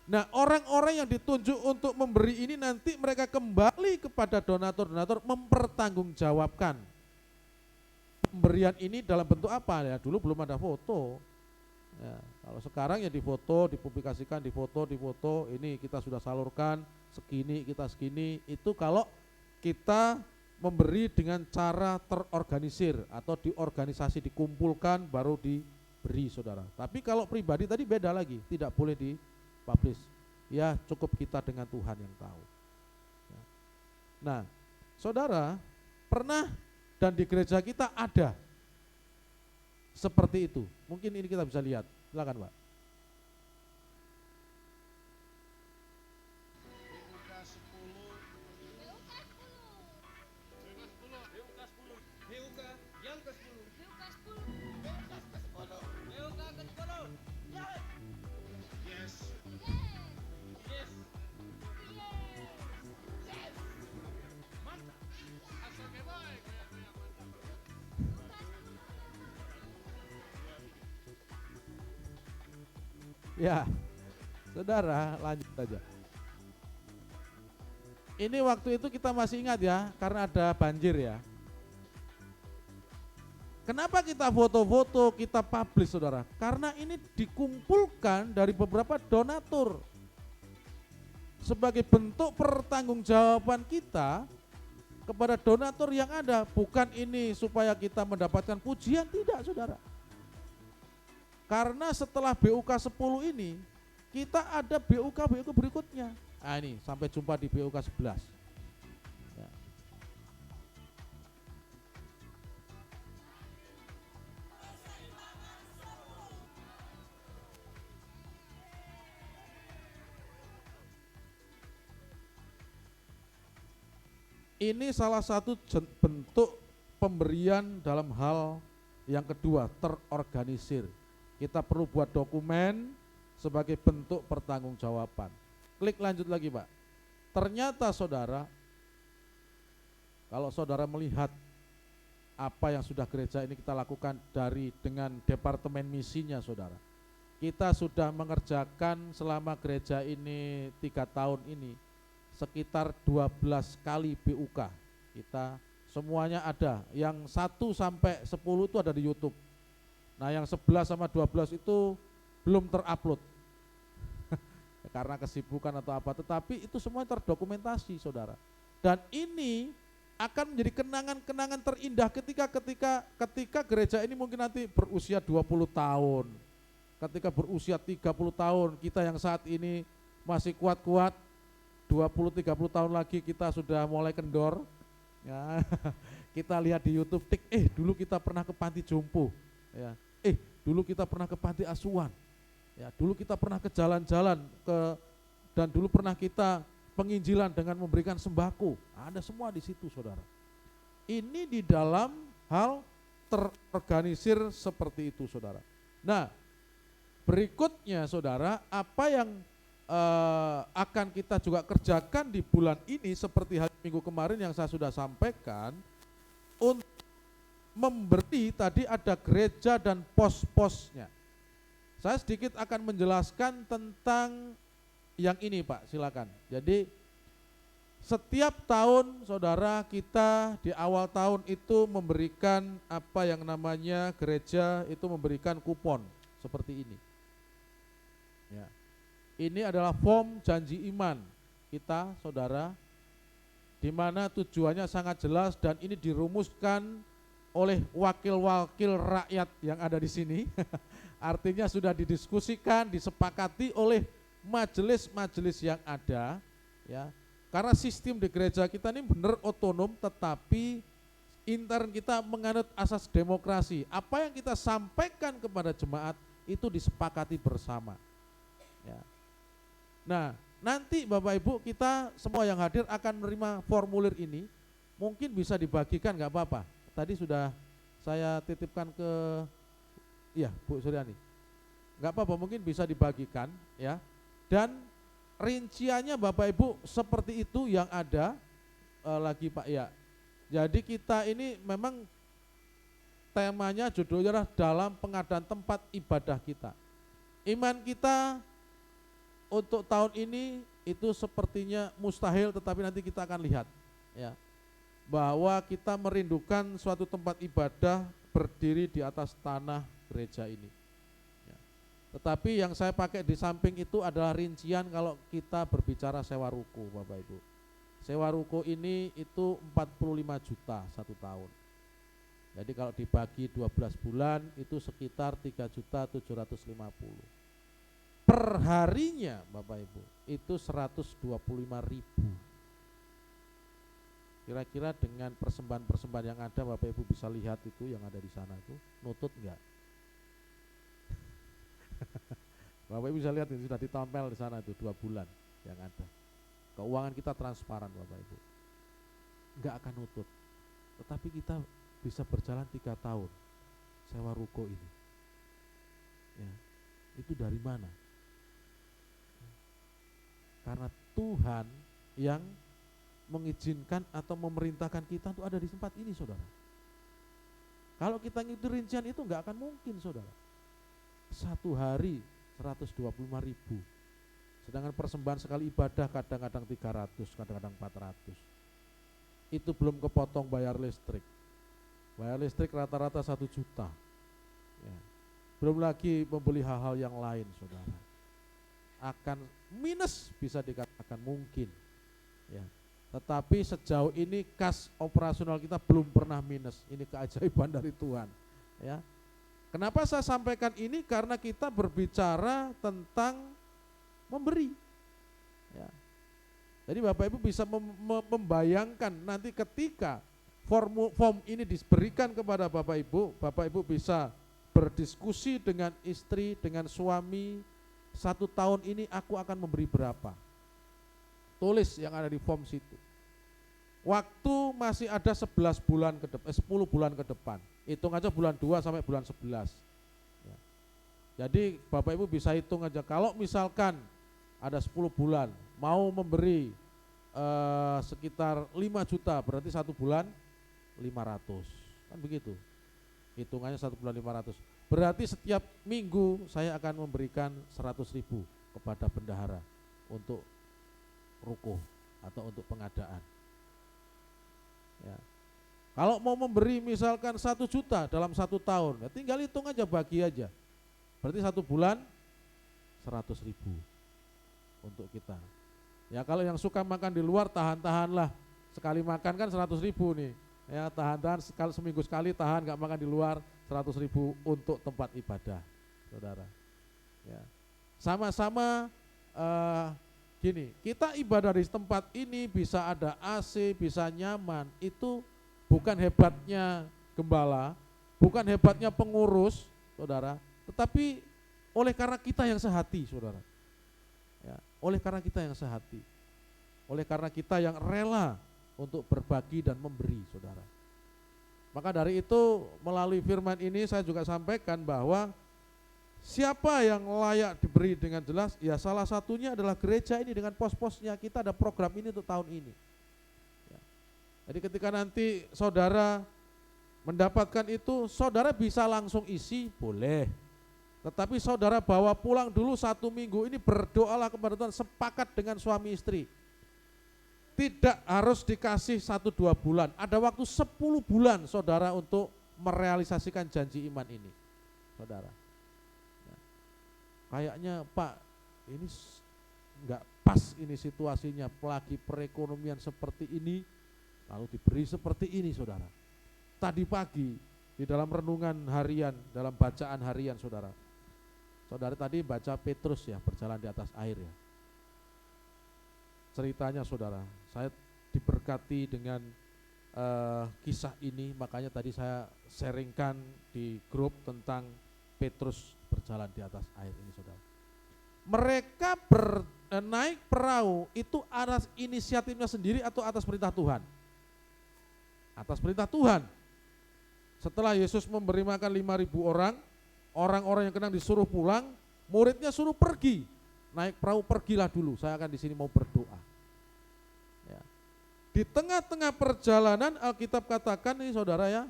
Nah orang-orang yang ditunjuk untuk memberi ini nanti mereka kembali kepada donatur-donatur mempertanggungjawabkan pemberian ini dalam bentuk apa ya. Dulu belum ada foto ya, kalau sekarang ya difoto, dipublikasikan, difoto, ini kita sudah salurkan segini, kita segini. Itu kalau kita memberi dengan cara terorganisir atau diorganisasi, dikumpulkan baru diberi, saudara. Tapi kalau pribadi tadi beda lagi, tidak boleh publish. Ya cukup kita dengan Tuhan yang tahu. Nah saudara, pernah dan di gereja kita ada seperti itu. Mungkin ini kita bisa lihat, silakan Pak. Ya, saudara lanjut aja. Ini waktu itu kita masih ingat ya, karena ada banjir ya. Kenapa kita foto-foto, kita publish, saudara? Karena ini dikumpulkan dari beberapa donatur. Sebagai bentuk pertanggungjawaban kita kepada donatur yang ada. Bukan ini supaya kita mendapatkan pujian, tidak, saudara. Karena setelah BUK 10 ini, kita ada BUK berikutnya. Nah ini, sampai jumpa di BUK 11. Ya. Ini salah satu bentuk pemberian dalam hal yang kedua, terorganisir. Kita perlu buat dokumen sebagai bentuk pertanggungjawaban. Klik lanjut lagi Pak. Ternyata saudara, kalau saudara melihat apa yang sudah gereja ini kita lakukan dengan departemen misinya saudara. Kita sudah mengerjakan selama gereja ini 3 tahun ini sekitar 12 kali BUK. Kita semuanya ada, yang 1 sampai 10 itu ada di YouTube. Nah yang 11 sama 12 itu belum terupload karena kesibukan atau apa, tetapi itu semua terdokumentasi saudara. Dan ini akan menjadi kenangan-kenangan terindah ketika gereja ini mungkin nanti berusia 20 tahun. Ketika berusia 30 tahun, kita yang saat ini masih kuat-kuat, 20-30 tahun lagi kita sudah mulai kendor. Ya, kita lihat di YouTube, dulu kita pernah ke panti jompo, ya, dulu kita pernah ke panti asuhan, ya, dulu kita pernah ke jalan-jalan dan dulu pernah kita penginjilan dengan memberikan sembako, ada semua di situ saudara. Ini di dalam hal terorganisir seperti itu saudara. Nah, berikutnya saudara, apa yang akan kita juga kerjakan di bulan ini seperti hari Minggu kemarin yang saya sudah sampaikan, untuk memberi tadi ada gereja dan pos-posnya. Saya sedikit akan menjelaskan tentang yang ini Pak, silakan. Jadi setiap tahun saudara kita di awal tahun itu memberikan apa yang namanya gereja itu memberikan kupon seperti ini. Ya. Ini adalah form janji iman kita saudara, di mana tujuannya sangat jelas dan ini dirumuskan oleh wakil-wakil rakyat yang ada di sini. Artinya sudah didiskusikan, disepakati oleh majelis-majelis yang ada, ya. Karena sistem di gereja kita ini benar otonom, tetapi intern kita menganut asas demokrasi. Apa yang kita sampaikan kepada jemaat itu disepakati bersama. Ya. Nah, nanti Bapak Ibu kita semua yang hadir akan menerima formulir ini. Mungkin bisa dibagikan, nggak apa-apa. Tadi sudah saya titipkan ke Bu Suryani. Nggak apa-apa, mungkin bisa dibagikan ya. Dan rinciannya Bapak Ibu seperti itu yang ada lagi Pak ya. Jadi kita ini memang temanya judulnya adalah dalam pengadaan tempat ibadah kita. Iman kita untuk tahun ini itu sepertinya mustahil, tetapi nanti kita akan lihat ya, bahwa kita merindukan suatu tempat ibadah berdiri di atas tanah gereja ini ya. Tetapi yang saya pakai di samping itu adalah rincian kalau kita berbicara sewa ruko Bapak Ibu. Sewa ruko ini itu 45 juta 1 tahun. Jadi kalau dibagi 12 bulan itu sekitar 3.750.000. Per harinya Bapak Ibu itu 125.000. Kira-kira dengan persembahan-persembahan yang ada Bapak Ibu bisa lihat itu yang ada di sana itu nutut enggak? Bapak Ibu bisa lihat itu sudah ditempel di sana itu 2 bulan yang ada. Keuangan kita transparan Bapak Ibu, enggak akan nutut. Tetapi kita bisa berjalan 3 tahun sewa ruko ini ya. Itu dari mana? Karena Tuhan yang mengizinkan atau memerintahkan kita untuk ada di tempat ini saudara. Kalau kita ngitung rincian itu enggak akan mungkin saudara. 1 hari 125.000. Sedangkan persembahan sekali ibadah kadang-kadang 300, kadang-kadang 400. Itu belum kepotong bayar listrik. Bayar listrik rata-rata 1 juta ya. Belum lagi membeli hal-hal yang lain saudara. Akan minus bisa dikatakan mungkin ya. Tetapi sejauh ini kas operasional kita belum pernah minus. Ini keajaiban dari Tuhan ya. Kenapa saya sampaikan ini? Karena kita berbicara tentang memberi ya. Jadi Bapak Ibu bisa membayangkan nanti ketika form ini diberikan kepada Bapak Ibu bisa berdiskusi dengan istri, dengan suami, 1 tahun ini aku akan memberi berapa. Tulis yang ada di form situ. waktu masih ada 11 bulan ke depan, 10 bulan ke depan. Hitung aja bulan 2 sampai bulan 11. Ya. Jadi Bapak Ibu bisa hitung aja, kalau misalkan ada 10 bulan, mau memberi sekitar 5 juta, berarti 1 bulan 500, kan begitu. Hitungannya 1 bulan 500. Berarti setiap minggu saya akan memberikan 100.000 kepada bendahara untuk rukuh atau untuk pengadaan. Ya. Kalau mau memberi misalkan 1 juta dalam 1 tahun, ya tinggal hitung aja, bagi aja. Berarti 1 bulan 100.000 untuk kita. Ya kalau yang suka makan di luar, tahan-tahanlah. Sekali makan kan 100.000 nih. Ya tahan-tahan, seminggu sekali tahan, gak makan di luar, 100.000 untuk tempat ibadah, saudara. Ya. Sama-sama gini, kita ibadah di tempat ini bisa ada AC, bisa nyaman, itu bukan hebatnya gembala, bukan hebatnya pengurus, saudara, tetapi oleh karena kita yang sehati, saudara. Ya, oleh karena kita yang sehati, oleh karena kita yang rela untuk berbagi dan memberi, saudara. Maka dari itu melalui firman ini saya juga sampaikan bahwa siapa yang layak diberi dengan jelas, ya salah satunya adalah gereja ini dengan pos-posnya. Kita ada program ini untuk tahun ini. Ya. Jadi ketika nanti saudara mendapatkan itu, saudara bisa langsung isi, boleh. Tetapi saudara bawa pulang dulu 1 minggu ini, berdoalah kepada Tuhan, sepakat dengan suami istri. Tidak harus dikasih 1-2 bulan, ada waktu 10 bulan saudara untuk merealisasikan janji iman ini, saudara. Ya. Kayaknya Pak, ini enggak pas ini situasinya, apalagi perekonomian seperti ini, lalu diberi seperti ini, saudara. Tadi pagi di dalam renungan harian, dalam bacaan harian, saudara tadi baca Petrus ya, berjalan di atas air ya. Ceritanya saudara, saya diberkati dengan kisah ini, makanya tadi saya sharingkan di grup tentang Petrus berjalan di atas air ini, saudara. Mereka naik perahu itu atas inisiatifnya sendiri atau atas perintah Tuhan? Atas perintah Tuhan. Setelah Yesus memberi makan 5.000 orang, orang-orang yang kena disuruh pulang, muridnya suruh pergi, naik perahu, pergilah dulu, saya akan di sini mau berdoa. Ya. Di tengah-tengah perjalanan Alkitab katakan ini, saudara ya,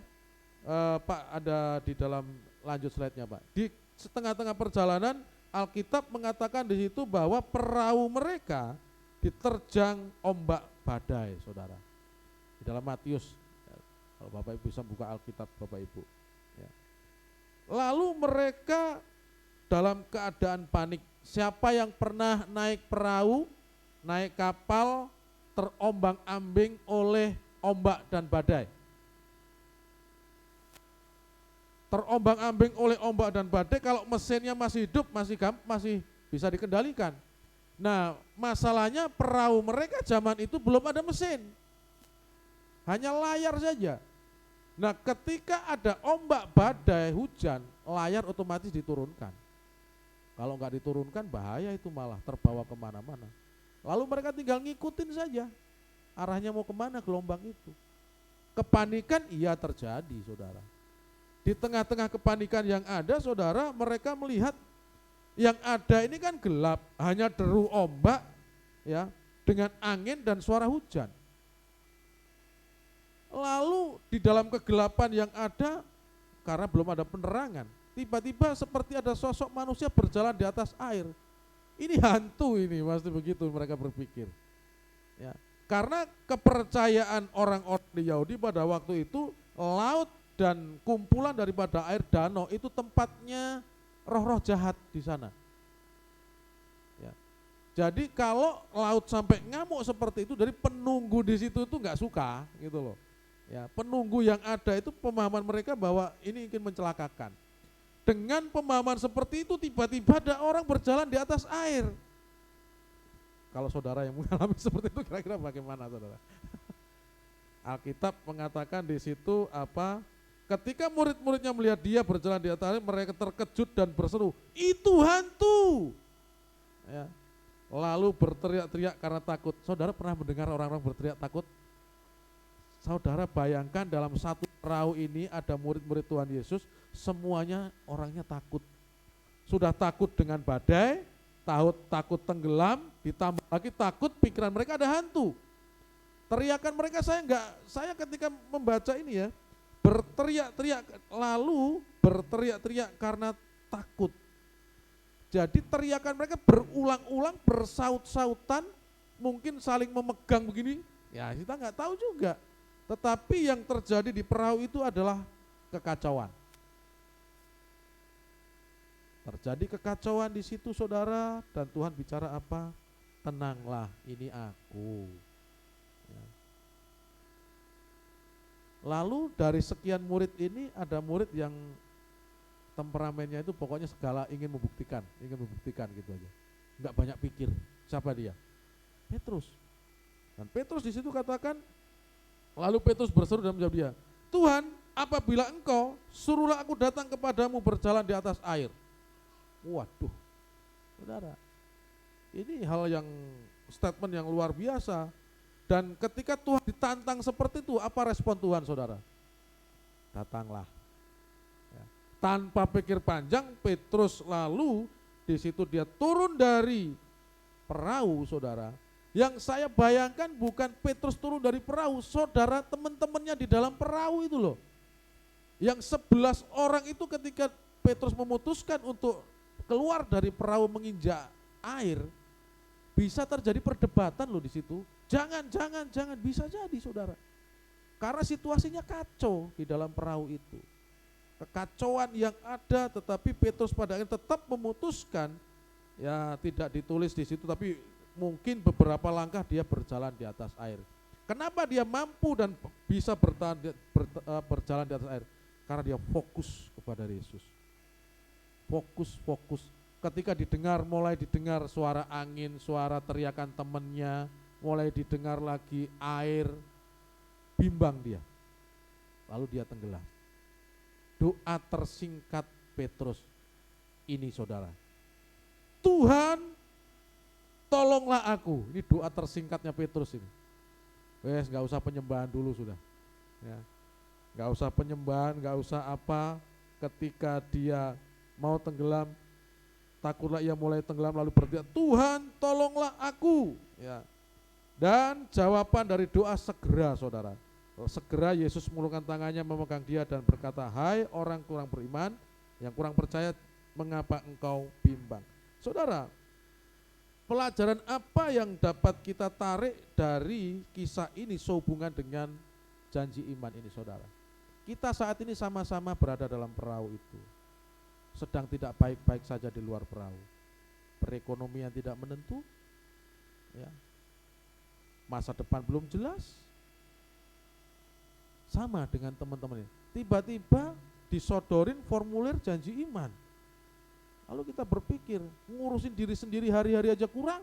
Pak ada di dalam, lanjut slide-nya Pak. Di tengah-tengah perjalanan Alkitab mengatakan di situ bahwa perahu mereka diterjang ombak badai, saudara. Di dalam Matius, ya, kalau Bapak Ibu bisa buka Alkitab Bapak Ibu. Ya. Lalu mereka dalam keadaan panik. Siapa yang pernah naik perahu, naik kapal, terombang-ambing oleh ombak dan badai? Terombang-ambing oleh ombak dan badai, kalau mesinnya masih hidup, masih bisa dikendalikan. Nah, masalahnya perahu mereka zaman itu belum ada mesin, hanya layar saja. Nah, ketika ada ombak badai hujan, layar otomatis diturunkan. Kalau nggak diturunkan bahaya, itu malah terbawa kemana-mana. Lalu mereka tinggal ngikutin saja, arahnya mau kemana gelombang itu. Kepanikan iya terjadi, saudara. Di tengah-tengah kepanikan yang ada, saudara, mereka melihat yang ada ini kan gelap, hanya deru ombak, ya, dengan angin dan suara hujan. Lalu di dalam kegelapan yang ada, karena belum ada penerangan, tiba-tiba seperti ada sosok manusia berjalan di atas air. Ini hantu ini, pasti begitu mereka berpikir. Ya, karena kepercayaan orang-orang di Yahudi pada waktu itu, laut dan kumpulan daripada air danau itu tempatnya roh-roh jahat di sana. Ya. Jadi kalau laut sampai ngamuk seperti itu, dari penunggu di situ itu nggak suka, gitu loh. Ya, penunggu yang ada itu pemahaman mereka bahwa ini ingin mencelakakan. Dengan pemahaman seperti itu, tiba-tiba ada orang berjalan di atas air. Kalau saudara yang mengalami seperti itu, kira-kira bagaimana, saudara? Alkitab mengatakan di situ apa? Ketika murid-muridnya melihat dia berjalan di atas air, mereka terkejut dan berseru, "Itu hantu!" Ya. Lalu berteriak-teriak karena takut. Saudara pernah mendengar orang-orang berteriak takut? Saudara bayangkan dalam satu perahu ini ada murid-murid Tuhan Yesus, semuanya orangnya takut. Sudah takut dengan badai, takut tenggelam, ditambah lagi takut pikiran mereka ada hantu. Teriakan mereka saya ketika membaca ini ya, berteriak-teriak, lalu berteriak-teriak karena takut. Jadi teriakan mereka berulang-ulang, bersaut-sautan, mungkin saling memegang begini, ya kita nggak tahu juga. Tetapi yang terjadi di perahu itu adalah kekacauan. Terjadi kekacauan di situ saudara, dan Tuhan bicara apa? Tenanglah, ini aku. Ya. Lalu dari sekian murid ini ada murid yang temperamennya itu pokoknya segala ingin membuktikan gitu aja. Enggak banyak pikir. Siapa dia? Petrus. Dan Petrus di situ katakan, lalu Petrus berseru dan menjawab dia, Tuhan, apabila engkau, suruhlah aku datang kepadamu berjalan di atas air. Waduh, saudara, ini hal yang statement yang luar biasa. Dan ketika Tuhan ditantang seperti itu, apa respon Tuhan saudara? Datanglah. Ya. Tanpa pikir panjang, Petrus lalu di situ dia turun dari perahu saudara. Yang saya bayangkan bukan Petrus turun dari perahu, saudara, teman-temannya di dalam perahu itu loh. Yang 11 orang itu ketika Petrus memutuskan untuk keluar dari perahu menginjak air, bisa terjadi perdebatan loh di situ. Jangan, bisa jadi saudara. Karena situasinya kacau di dalam perahu itu. Kekacauan yang ada, tetapi Petrus pada akhirnya tetap memutuskan, ya tidak ditulis di situ, tapi mungkin beberapa langkah dia berjalan di atas air. Kenapa dia mampu dan bisa berjalan di atas air? Karena dia fokus kepada Yesus. Fokus. Ketika mulai didengar suara angin, suara teriakan temannya, mulai didengar lagi air, bimbang dia. Lalu dia tenggelam. Doa tersingkat Petrus ini saudara, Tuhan, tolonglah aku. Ini doa tersingkatnya Petrus ini. Wes, nggak usah penyembahan dulu sudah. Ya, nggak usah penyembahan, nggak usah apa. Ketika dia mau tenggelam, takutlah ia mulai tenggelam lalu berteriak, Tuhan, tolonglah aku. Ya. Dan jawaban dari doa segera saudara. Segera Yesus mengulurkan tangannya memegang dia dan berkata, hai orang kurang beriman, yang kurang percaya, mengapa engkau bimbang? Saudara, pelajaran apa yang dapat kita tarik dari kisah ini sehubungan dengan janji iman ini saudara? Kita saat ini sama-sama berada dalam perahu itu. Sedang tidak baik-baik saja di luar perahu. Perekonomian tidak menentu, ya. Masa depan belum jelas. Sama dengan teman-teman ini. Tiba-tiba disodorin formulir janji iman. Lalu kita berpikir, ngurusin diri sendiri hari-hari aja kurang.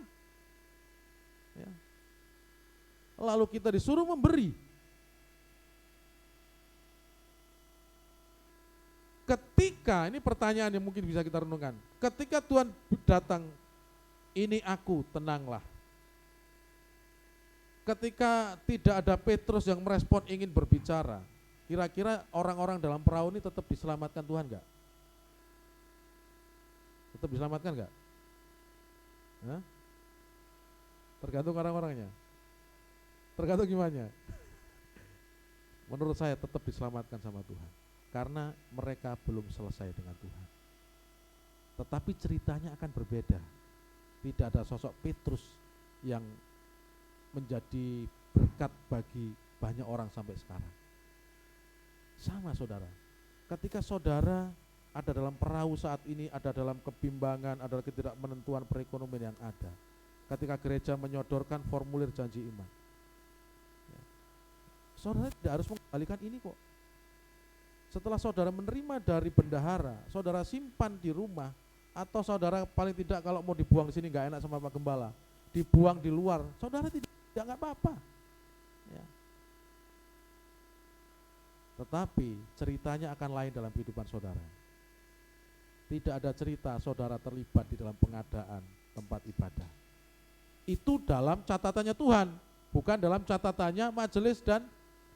Ya. Lalu kita disuruh memberi. Ketika, ini pertanyaan yang mungkin bisa kita renungkan. Ketika Tuhan datang, ini aku, tenanglah. Ketika tidak ada Petrus yang merespon ingin berbicara, kira-kira orang-orang dalam perahu ini tetap diselamatkan Tuhan enggak? Tetap diselamatkan enggak? Hah? Tergantung orang-orangnya. Tergantung gimana? Menurut saya tetap diselamatkan sama Tuhan. Karena mereka belum selesai dengan Tuhan. Tetapi ceritanya akan berbeda. Tidak ada sosok Petrus yang menjadi berkat bagi banyak orang sampai sekarang. Sama saudara. Ketika saudara ada dalam perahu saat ini, ada dalam kebimbangan, ada ketidakmenentuan perekonomian yang ada. Ketika gereja menyodorkan formulir janji iman, ya, saudara tidak harus mengembalikan ini kok. Setelah saudara menerima dari bendahara, saudara simpan di rumah, atau saudara paling tidak kalau mau dibuang di sini nggak enak sama Pak Gembala, dibuang di luar, saudara tidak nggak apa-apa. Ya. Tetapi ceritanya akan lain dalam kehidupan saudara. Tidak ada cerita saudara terlibat di dalam pengadaan tempat ibadah. Itu dalam catatannya Tuhan, bukan dalam catatannya majelis dan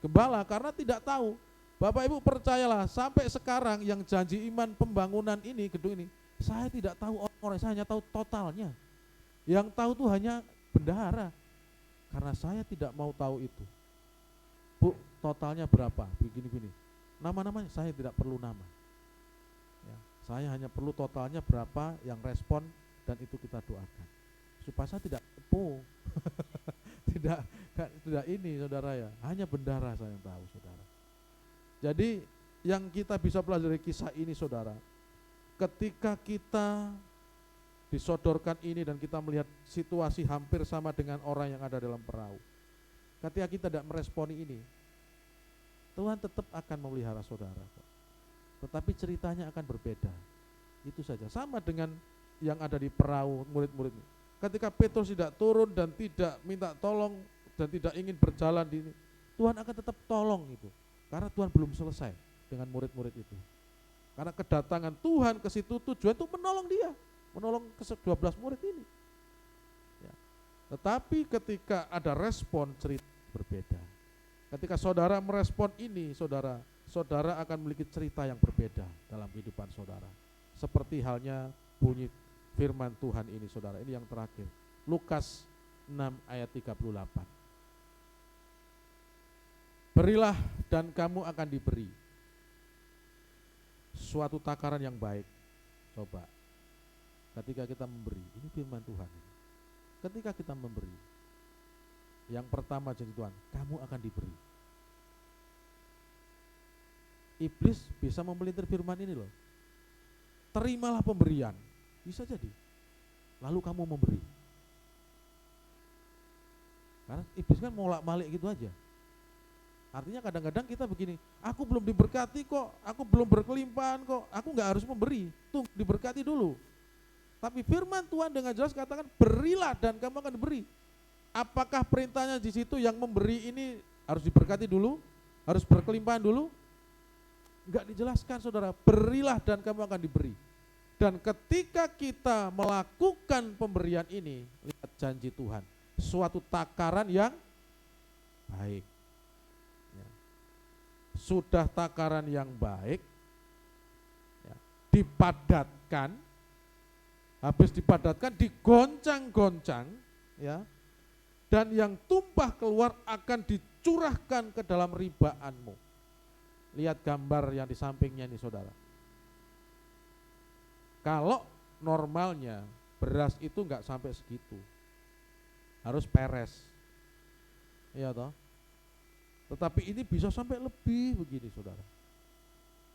gembala karena tidak tahu. Bapak Ibu percayalah, sampai sekarang yang janji iman pembangunan ini, gedung ini, saya tidak tahu orang-orang, saya hanya tahu totalnya. Yang tahu tuh hanya bendahara, karena saya tidak mau tahu itu. Bu, totalnya berapa? Begini-begini. Nama-namanya saya tidak perlu nama. Ya, saya hanya perlu totalnya berapa yang respon, dan itu kita doakan. Supaya saya tidak kepo. tidak ini saudara ya, hanya bendahara saya yang tahu saudara. Jadi yang kita bisa pelajari kisah ini saudara, ketika kita disodorkan ini dan kita melihat situasi hampir sama dengan orang yang ada dalam perahu, ketika kita tidak meresponi ini, Tuhan tetap akan memelihara saudara, tetapi ceritanya akan berbeda. Itu saja, sama dengan yang ada di perahu murid-muridnya. Ketika Petrus tidak turun dan tidak minta tolong dan tidak ingin berjalan di ini, Tuhan akan tetap tolong itu. Karena Tuhan belum selesai dengan murid-murid itu. Karena kedatangan Tuhan ke situ tujuan itu menolong dia, menolong ke 12 murid ini. Ya. Tetapi ketika ada respon, cerita berbeda. Ketika saudara merespon ini, saudara akan memiliki cerita yang berbeda dalam kehidupan saudara. Seperti halnya bunyi firman Tuhan ini saudara, ini yang terakhir. Lukas 6 ayat 38. Berilah dan kamu akan diberi suatu takaran yang baik. Coba, ketika kita memberi, ini firman Tuhan. Ketika kita memberi, yang pertama janji Tuhan, kamu akan diberi. Iblis bisa memelintir firman ini loh. Terimalah pemberian, bisa jadi. Lalu kamu memberi. Karena iblis kan molak-malik gitu aja. Artinya kadang-kadang kita begini, aku belum diberkati kok, aku belum berkelimpahan kok, aku nggak harus memberi, tunggu diberkati dulu. Tapi firman Tuhan dengan jelas katakan, berilah dan kamu akan diberi. Apakah perintahnya di situ yang memberi ini harus diberkati dulu, harus berkelimpahan dulu? Enggak dijelaskan saudara, berilah dan kamu akan diberi. Dan ketika kita melakukan pemberian ini, lihat janji Tuhan, suatu takaran yang baik. Sudah takaran yang baik, ya, dipadatkan, habis dipadatkan digoncang-goncang, ya, dan yang tumpah keluar akan dicurahkan ke dalam ribaanmu. Lihat gambar yang di sampingnya ini saudara. Kalau normalnya beras itu enggak sampai segitu, harus peres, iya toh. Tetapi ini bisa sampai lebih begini saudara.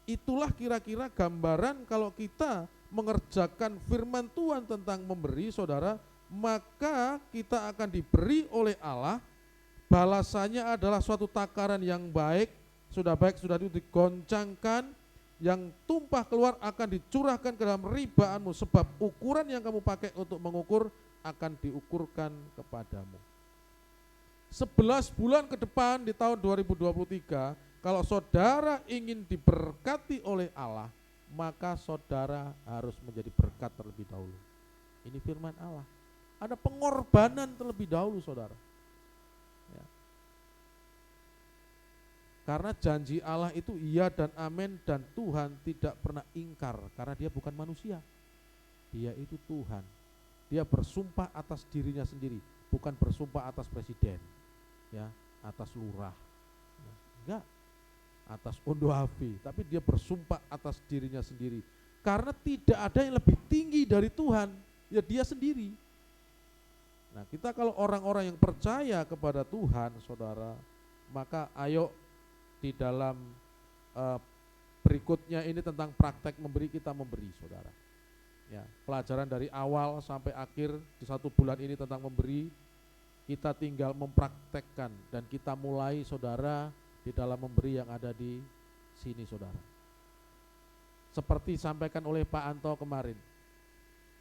Itulah kira-kira gambaran kalau kita mengerjakan firman Tuhan tentang memberi saudara, maka kita akan diberi oleh Allah, balasannya adalah suatu takaran yang baik, sudah itu digoncangkan, yang tumpah keluar akan dicurahkan ke dalam ribaanmu, sebab ukuran yang kamu pakai untuk mengukur akan diukurkan kepadamu. 11 bulan ke depan di tahun 2023, kalau saudara ingin diberkati oleh Allah, maka saudara harus menjadi berkat terlebih dahulu. Ini firman Allah. Ada pengorbanan terlebih dahulu saudara. Ya. Karena janji Allah itu iya dan amin, dan Tuhan tidak pernah ingkar karena dia bukan manusia. Dia itu Tuhan. Dia bersumpah atas dirinya sendiri, bukan bersumpah atas presiden, ya, atas lurah, ya, enggak, atas Ondo Hafi, tapi dia bersumpah atas dirinya sendiri. Karena tidak ada yang lebih tinggi dari Tuhan, ya dia sendiri. Nah, kita kalau orang-orang yang percaya kepada Tuhan, saudara, maka ayo di dalam berikutnya ini tentang praktek memberi, kita memberi, saudara. Ya, pelajaran dari awal sampai akhir di 1 bulan ini tentang memberi, kita tinggal mempraktekkan dan kita mulai saudara di dalam memberi yang ada di sini saudara. Seperti disampaikan oleh Pak Anto kemarin,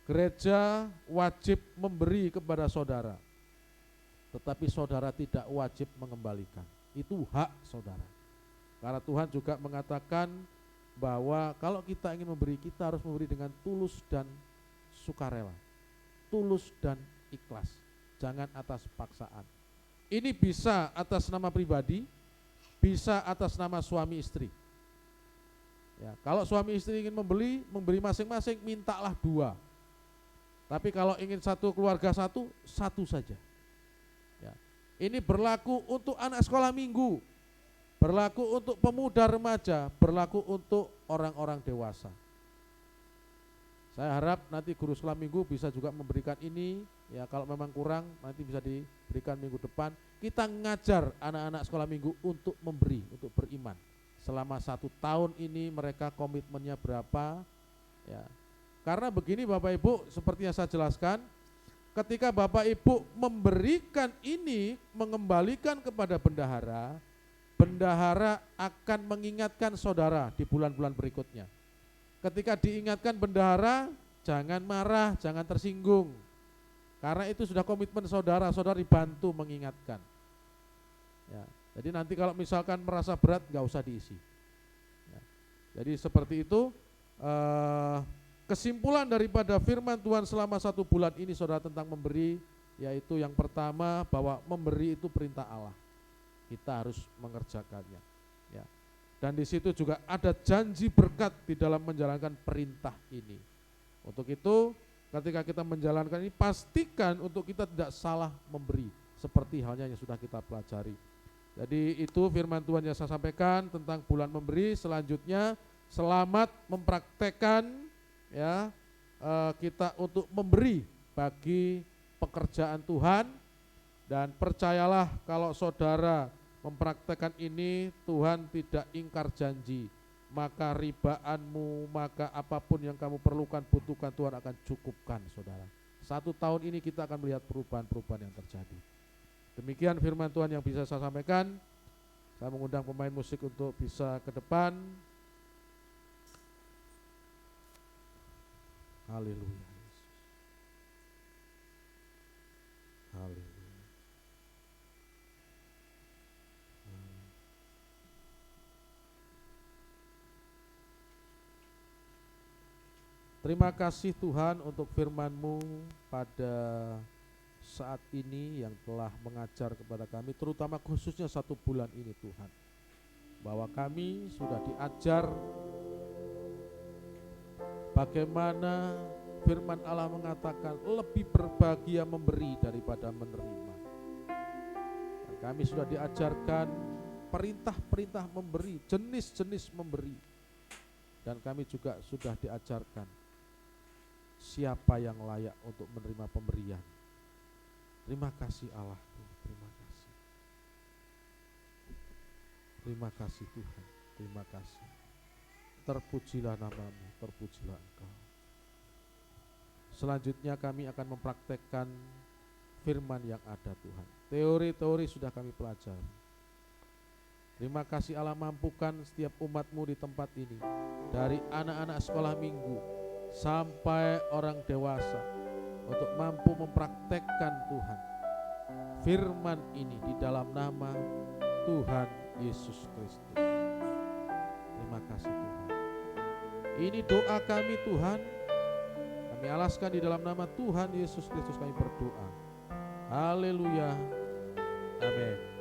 gereja wajib memberi kepada saudara, tetapi saudara tidak wajib mengembalikan. Itu hak saudara. Karena Tuhan juga mengatakan bahwa kalau kita ingin memberi, kita harus memberi dengan tulus dan sukarela, tulus dan ikhlas, jangan atas paksaan. Ini bisa atas nama pribadi, bisa atas nama suami istri. Ya, kalau suami istri ingin memberi masing-masing, mintalah 2. Tapi kalau ingin satu keluarga satu saja. Ya. Ini berlaku untuk anak sekolah minggu, berlaku untuk pemuda remaja, berlaku untuk orang-orang dewasa. Saya harap nanti guru sekolah minggu bisa juga memberikan ini, ya kalau memang kurang nanti bisa diberikan minggu depan. Kita ngajar anak-anak sekolah minggu untuk memberi, untuk beriman. Selama 1 tahun ini mereka komitmennya berapa, ya. Karena begini Bapak Ibu, seperti yang saya jelaskan, ketika Bapak Ibu memberikan ini, mengembalikan kepada bendahara, bendahara akan mengingatkan saudara di bulan-bulan berikutnya. Ketika diingatkan bendahara, jangan marah, jangan tersinggung. Karena itu sudah komitmen saudara, saudara dibantu mengingatkan. Ya, jadi nanti kalau misalkan merasa berat, nggak usah diisi. Ya, jadi seperti itu kesimpulan daripada firman Tuhan selama 1 bulan ini saudara tentang memberi, yaitu yang pertama bahwa memberi itu perintah Allah. Kita harus mengerjakannya. Ya. Dan di situ juga ada janji berkat di dalam menjalankan perintah ini. Untuk itu, ketika kita menjalankan ini, pastikan untuk kita tidak salah memberi, seperti halnya yang sudah kita pelajari. Jadi itu firman Tuhan yang saya sampaikan tentang bulan memberi. Selanjutnya, selamat mempraktekkan ya kita untuk memberi bagi pekerjaan Tuhan. Dan percayalah kalau saudara mempraktekkan ini, Tuhan tidak ingkar janji. Maka ribaanmu, maka apapun yang kamu perlukan, butuhkan, Tuhan akan cukupkan saudara. 1 tahun ini kita akan melihat perubahan-perubahan yang terjadi. Demikian firman Tuhan yang bisa saya sampaikan. Saya mengundang pemain musik untuk bisa ke depan. Haleluya. Haleluya. Terima kasih Tuhan untuk firman-Mu pada saat ini yang telah mengajar kepada kami, terutama khususnya 1 bulan ini Tuhan, bahwa kami sudah diajar bagaimana firman Allah mengatakan lebih berbahagia memberi daripada menerima. Dan kami sudah diajarkan perintah-perintah memberi, jenis-jenis memberi, dan kami juga sudah diajarkan siapa yang layak untuk menerima pemberian. Terima kasih Allahku, terima kasih. Terima kasih Tuhan, terima kasih. Terpujilah nama-Mu, terpujilah Engkau. Selanjutnya kami akan mempraktekkan firman yang ada Tuhan. Teori-teori sudah kami pelajari. Terima kasih Allah, mampukan setiap umat-Mu di tempat ini, dari anak-anak sekolah minggu sampai orang dewasa, untuk mampu mempraktekkan Tuhan firman ini di dalam nama Tuhan Yesus Kristus. Terima kasih Tuhan. Ini doa kami Tuhan, kami alaskan di dalam nama Tuhan Yesus Kristus kami berdoa. Haleluya. Amin.